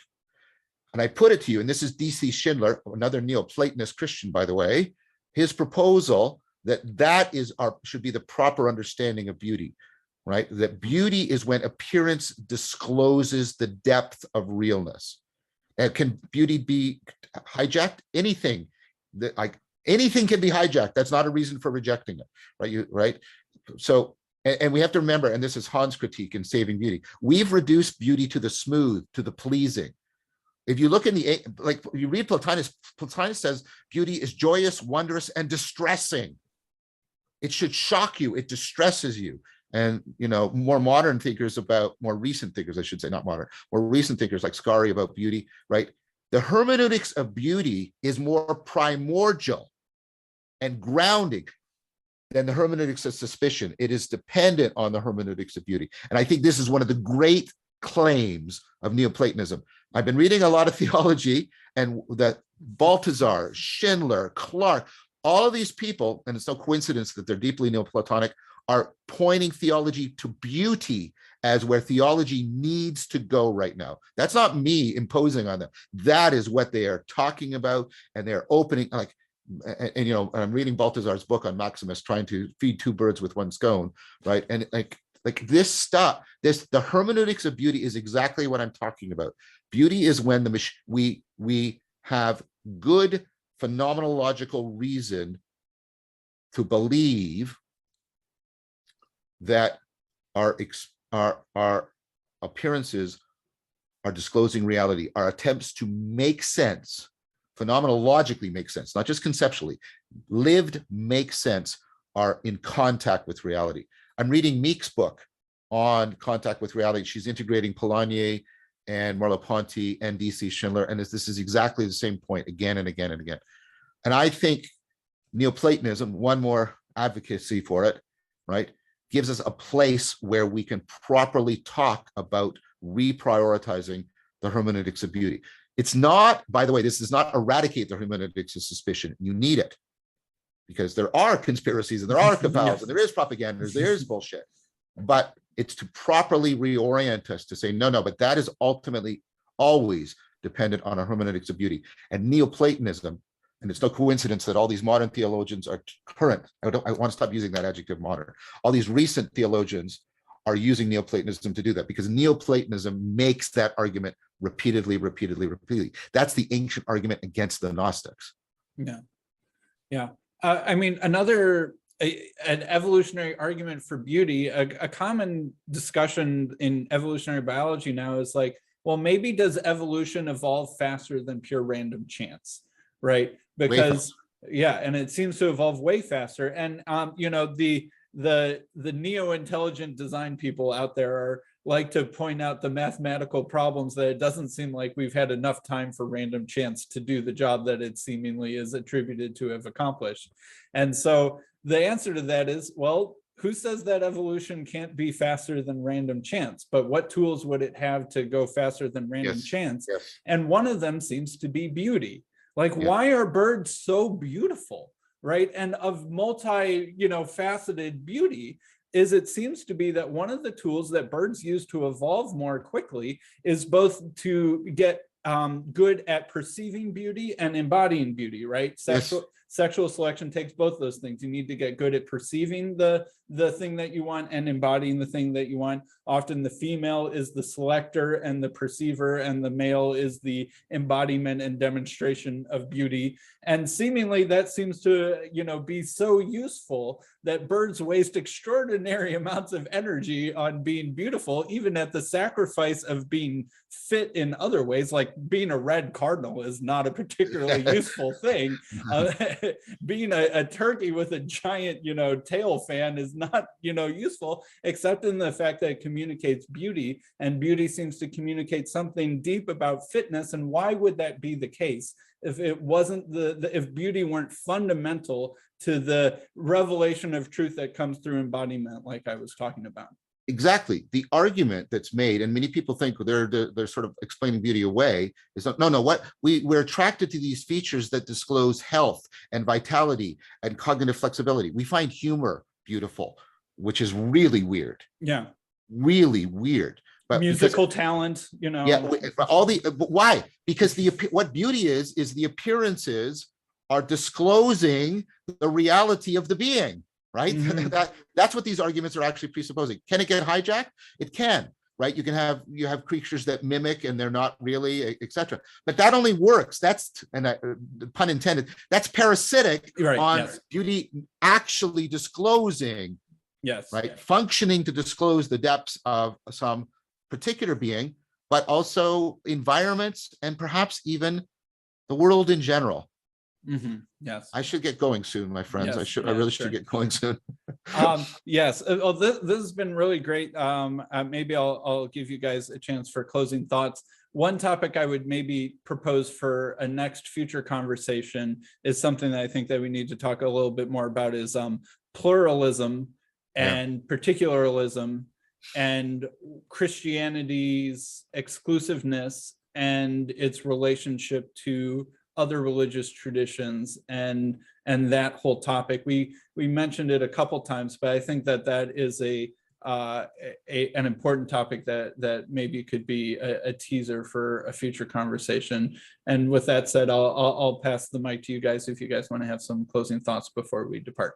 And I put it to you, and this is D.C. Schindler, another Neoplatonist Christian, by the way, his proposal that should be the proper understanding of beauty, right? That beauty is when appearance discloses the depth of realness. And can beauty be hijacked? Anything that anything can be hijacked. That's not a reason for rejecting it, right? Right. So, and we have to remember, and this is Han's critique in Saving Beauty, we've reduced beauty to the smooth, to the pleasing. If you look in you read Plotinus, Plotinus says beauty is joyous, wondrous, and distressing. It should shock you. It distresses you. And, more modern thinkers more recent thinkers, I should say, not modern, more recent thinkers like Scari about beauty, right? The hermeneutics of beauty is more primordial and grounding than the hermeneutics of suspicion. It is dependent on the hermeneutics of beauty. And I think this is one of the great claims of Neoplatonism. I've been reading a lot of theology, and that Balthasar, Schindler, Clark, all of these people, and it's no coincidence that they're deeply Neoplatonic, are pointing theology to beauty as where theology needs to go right now. That's not me imposing on them. That is what they are talking about, and they're opening, and I'm reading Balthasar's book on Maximus, trying to feed two birds with one stone, right? And this stuff, the hermeneutics of beauty is exactly what I'm talking about. Beauty is when we have good phenomenological reason to believe that our appearances are disclosing reality. Our attempts to make sense, phenomenologically make sense, not just conceptually, lived make sense, are in contact with reality. I'm reading Meek's book on contact with reality. She's integrating Polanyi and Merleau-Ponty and D.C. Schindler, and this is exactly the same point again and again and again. And I think Neoplatonism, one more advocacy for it, right, gives us a place where we can properly talk about reprioritizing the hermeneutics of beauty. It's not, by the way, this does not eradicate the hermeneutics of suspicion. You need it, because there are conspiracies and there are cabals and there is propaganda, there is bullshit. But it's to properly reorient us to say, no, but that is ultimately always dependent on a hermeneutics of beauty. And Neoplatonism, and it's no coincidence that all these modern theologians are current. I want to stop using that adjective modern. All these recent theologians are using Neoplatonism to do that, because Neoplatonism makes that argument repeatedly. That's the ancient argument against the Gnostics. Yeah. I mean, an evolutionary argument for beauty, a common discussion in evolutionary biology now is like, well, maybe does evolution evolve faster than pure random chance, right? Because and it seems to evolve way faster. And the neo-intelligent design people out there like to point out the mathematical problems that it doesn't seem like we've had enough time for random chance to do the job that it seemingly is attributed to have accomplished. And so the answer to that is, well, who says that evolution can't be faster than random chance? But what tools would it have to go faster than random chance? Yes. And one of them seems to be beauty. Like, why are birds so beautiful, right? And of faceted beauty is, it seems to be that one of the tools that birds use to evolve more quickly is both to get good at perceiving beauty and embodying beauty, right? Sexual selection takes both those things. You need to get good at perceiving the thing that you want and embodying the thing that you want. Often the female is the selector and the perceiver, and the male is the embodiment and demonstration of beauty. And seemingly that seems to, be so useful that birds waste extraordinary amounts of energy on being beautiful, even at the sacrifice of being fit in other ways. Like being a red cardinal is not a particularly useful thing. Being a turkey with a giant, tail fan is not, useful, except in the fact that it communicates beauty, and beauty seems to communicate something deep about fitness. And why would that be the case if it wasn't if beauty weren't fundamental to the revelation of truth that comes through embodiment, like I was talking about? Exactly. The argument that's made, and many people think they're sort of explaining beauty away, is what we're attracted to these features that disclose health and vitality and cognitive flexibility. We find humor beautiful, which is really weird. Yeah. Really weird. But musical talent, Yeah, but why? Because what beauty is the appearances are disclosing the reality of the being. Right? Mm-hmm. That's what these arguments are actually presupposing. Can it get hijacked? It can, right? You have creatures that mimic and they're not really, etc. But that only works. That's, and pun intended, that's parasitic Right, on yes. beauty actually disclosing, Yes. right? Functioning to disclose the depths of some particular being, but also environments and perhaps even the world in general. Yes. I should get going soon, my friends. Yes, I yeah, really sure. should get going soon. Yes. Well, this has been really great. Maybe I'll give you guys a chance for closing thoughts. One topic I would maybe propose for a next future conversation is something that I think that we need to talk a little bit more about is pluralism and particularism and Christianity's exclusiveness and its relationship to other religious traditions and that whole topic. We mentioned it a couple times, but I think that is an important topic that maybe could be a teaser for a future conversation. And with that said, I'll pass the mic to you guys if you guys want to have some closing thoughts before we depart.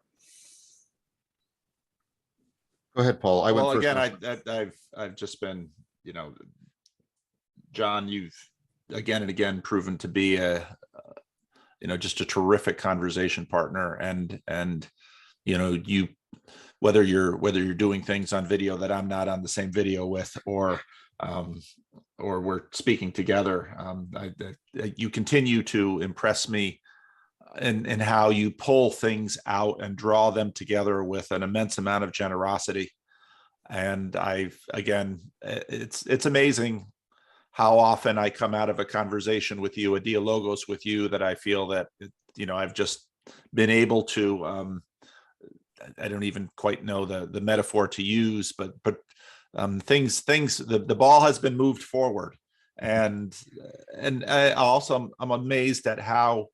Go ahead, Paul. I went first. Again, I've just been, John, you've again and again proven to be just a terrific conversation partner, and you whether you're doing things on video that I'm not on the same video with, or we're speaking together, you continue to impress me in how you pull things out and draw them together with an immense amount of generosity. And it's amazing how often I come out of a conversation with you, a dialogos with you, that I feel that, I've just been able to, I don't even quite know the metaphor to use, but the ball has been moved forward. And I'm amazed at how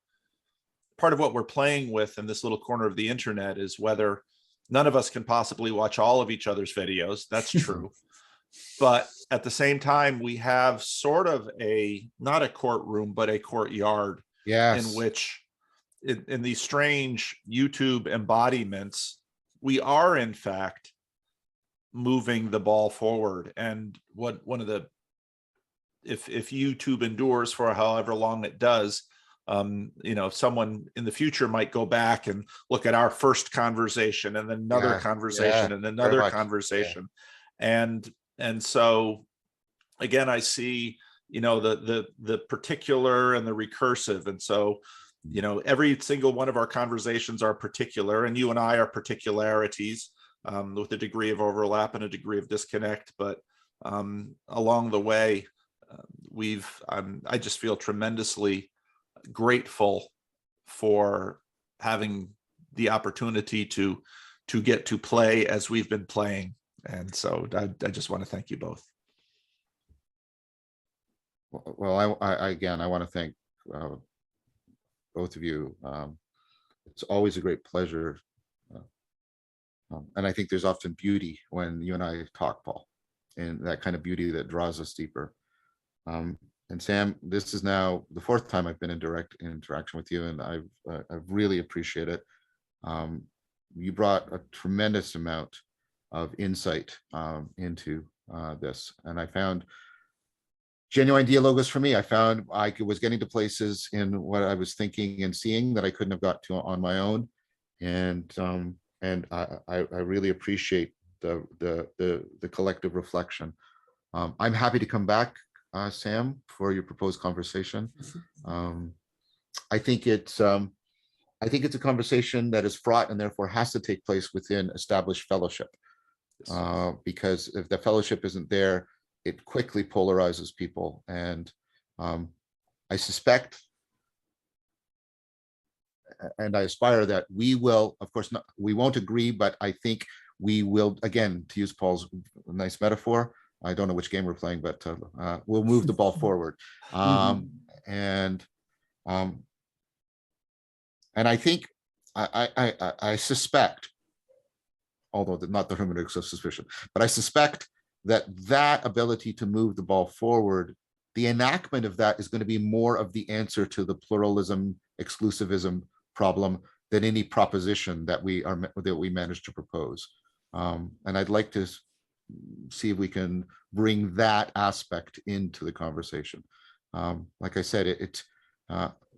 part of what we're playing with in this little corner of the internet is whether none of us can possibly watch all of each other's videos. That's true. But at the same time, we have sort of not a courtroom, but a courtyard, in which in these strange YouTube embodiments, we are in fact moving the ball forward. And if YouTube endures for however long it does, someone in the future might go back and look at our first conversation and then another conversation and another conversation. And so again, I see, the particular and the recursive. And so, every single one of our conversations are particular, and you and I are particularities, with a degree of overlap and a degree of disconnect. But along the way, I just feel tremendously grateful for having the opportunity to get to play as we've been playing. And so I just want to thank you both. Well, I want to thank both of you. It's always a great pleasure. And I think there's often beauty when you and I talk, Paul, and that kind of beauty that draws us deeper. And Sam, this is now the fourth time I've been in direct interaction with you, and I've really appreciate it. You brought a tremendous amount of insight into this, and I found genuine dialogos for me. I found I was getting to places in what I was thinking and seeing that I couldn't have got to on my own, and I really appreciate the collective reflection. I'm happy to come back, Sam, for your proposed conversation. I think it's a conversation that is fraught and therefore has to take place within established fellowship, because if the fellowship isn't there, it quickly polarizes people. And I suspect, and I aspire that we will, of course, we won't agree, but I think we will, again, to use Paul's nice metaphor, I don't know which game we're playing, but we'll move the ball forward. And I think, I suspect, although not the hermeneutics of suspicion, but I suspect that ability to move the ball forward, the enactment of that is going to be more of the answer to the pluralism, exclusivism problem than any proposition that we managed to propose. And I'd like to see if we can bring that aspect into the conversation. Like I said,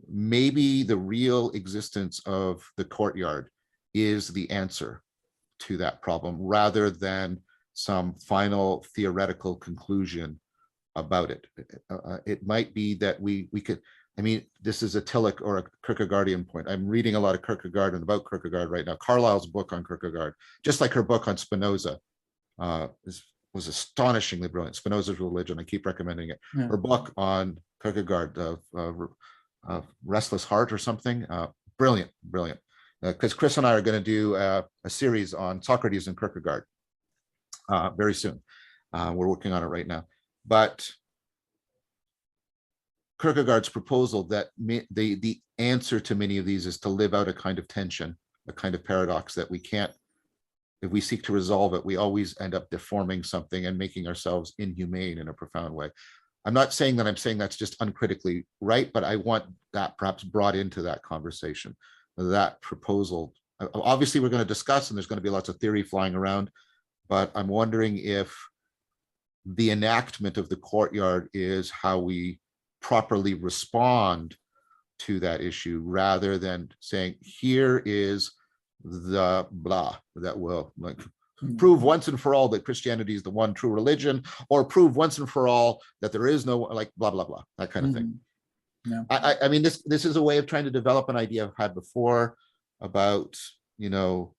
maybe the real existence of the courtyard is the answer to that problem, rather than some final theoretical conclusion about it. It might be that we could, I mean, this is a Tillich or a Kierkegaardian point. I'm reading a lot of Kierkegaard and about Kierkegaard right now. Carlyle's book on Kierkegaard, just like her book on Spinoza, was astonishingly brilliant. Spinoza's Religion, I keep recommending it. Yeah. Her book on Kierkegaard, Restless Heart or something, brilliant, brilliant. Because Chris and I are going to do a series on Socrates and Kierkegaard very soon. We're working on it right now. But Kierkegaard's proposal that the answer to many of these is to live out a kind of tension, a kind of paradox that we can't, if we seek to resolve it, we always end up deforming something and making ourselves inhumane in a profound way. I'm not saying that I'm saying that's just uncritically right, but I want that perhaps brought into that conversation, that proposal. Obviously, we're going to discuss, and there's going to be lots of theory flying around, but I'm wondering if the enactment of the courtyard is how we properly respond to that issue, rather than saying, here is the blah that will like prove once and for all that Christianity is the one true religion, or prove once and for all that there is no like blah blah blah, that kind of thing. Yeah. I mean, this is a way of trying to develop an idea I've had before about, you know,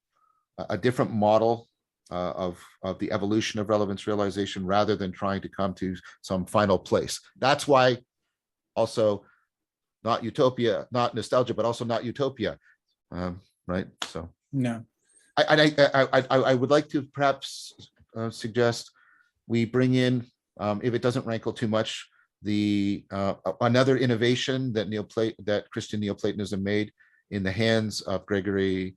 a different model of the evolution of relevance realization, rather than trying to come to some final place. That's why also not utopia, not nostalgia, but also not utopia, right? So No. I would like to perhaps suggest we bring in, if it doesn't rankle too much, the another innovation that Christian Neoplatonism made in the hands of Gregory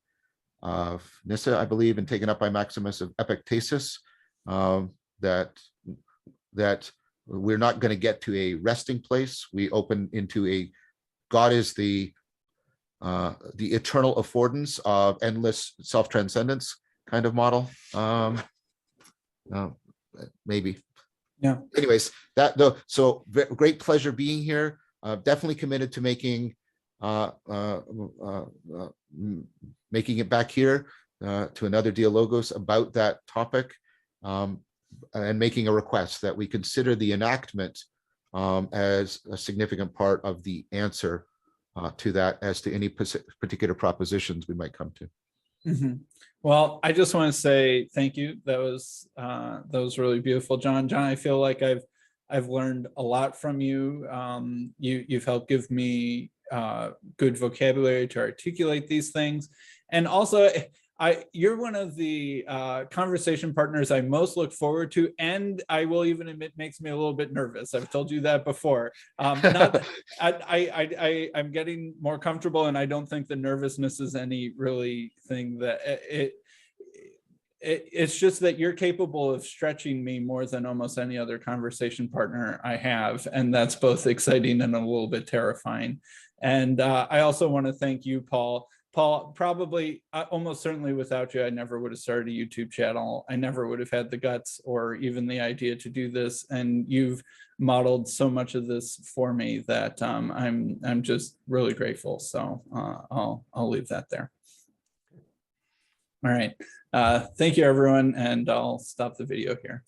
of Nyssa, I believe, and taken up by Maximus, of epictesis, that we're not going to get to a resting place. We open into a God is the eternal affordance of endless self-transcendence kind of model. Maybe. Yeah. Anyways, that though, so great pleasure being here. Definitely committed to making it back here to another Dialogos about that topic, and making a request that we consider the enactment as a significant part of the answer to that, as to any particular propositions we might come to. Mm-hmm. Well, I just want to say thank you. That was really beautiful, John. John, I feel like I've learned a lot from you. You've helped give me good vocabulary to articulate these things, and also you're one of the conversation partners I most look forward to, and I will even admit makes me a little bit nervous. I've told you that before. I'm getting more comfortable, and I don't think the nervousness is any really thing that it's just that you're capable of stretching me more than almost any other conversation partner I have, and that's both exciting and a little bit terrifying. And I also want to thank you, Paul. Paul, probably, almost certainly without you, I never would have started a YouTube channel. I never would have had the guts or even the idea to do this. And you've modeled so much of this for me that I'm just really grateful. So I'll leave that there. All right. Thank you, everyone. And I'll stop the video here.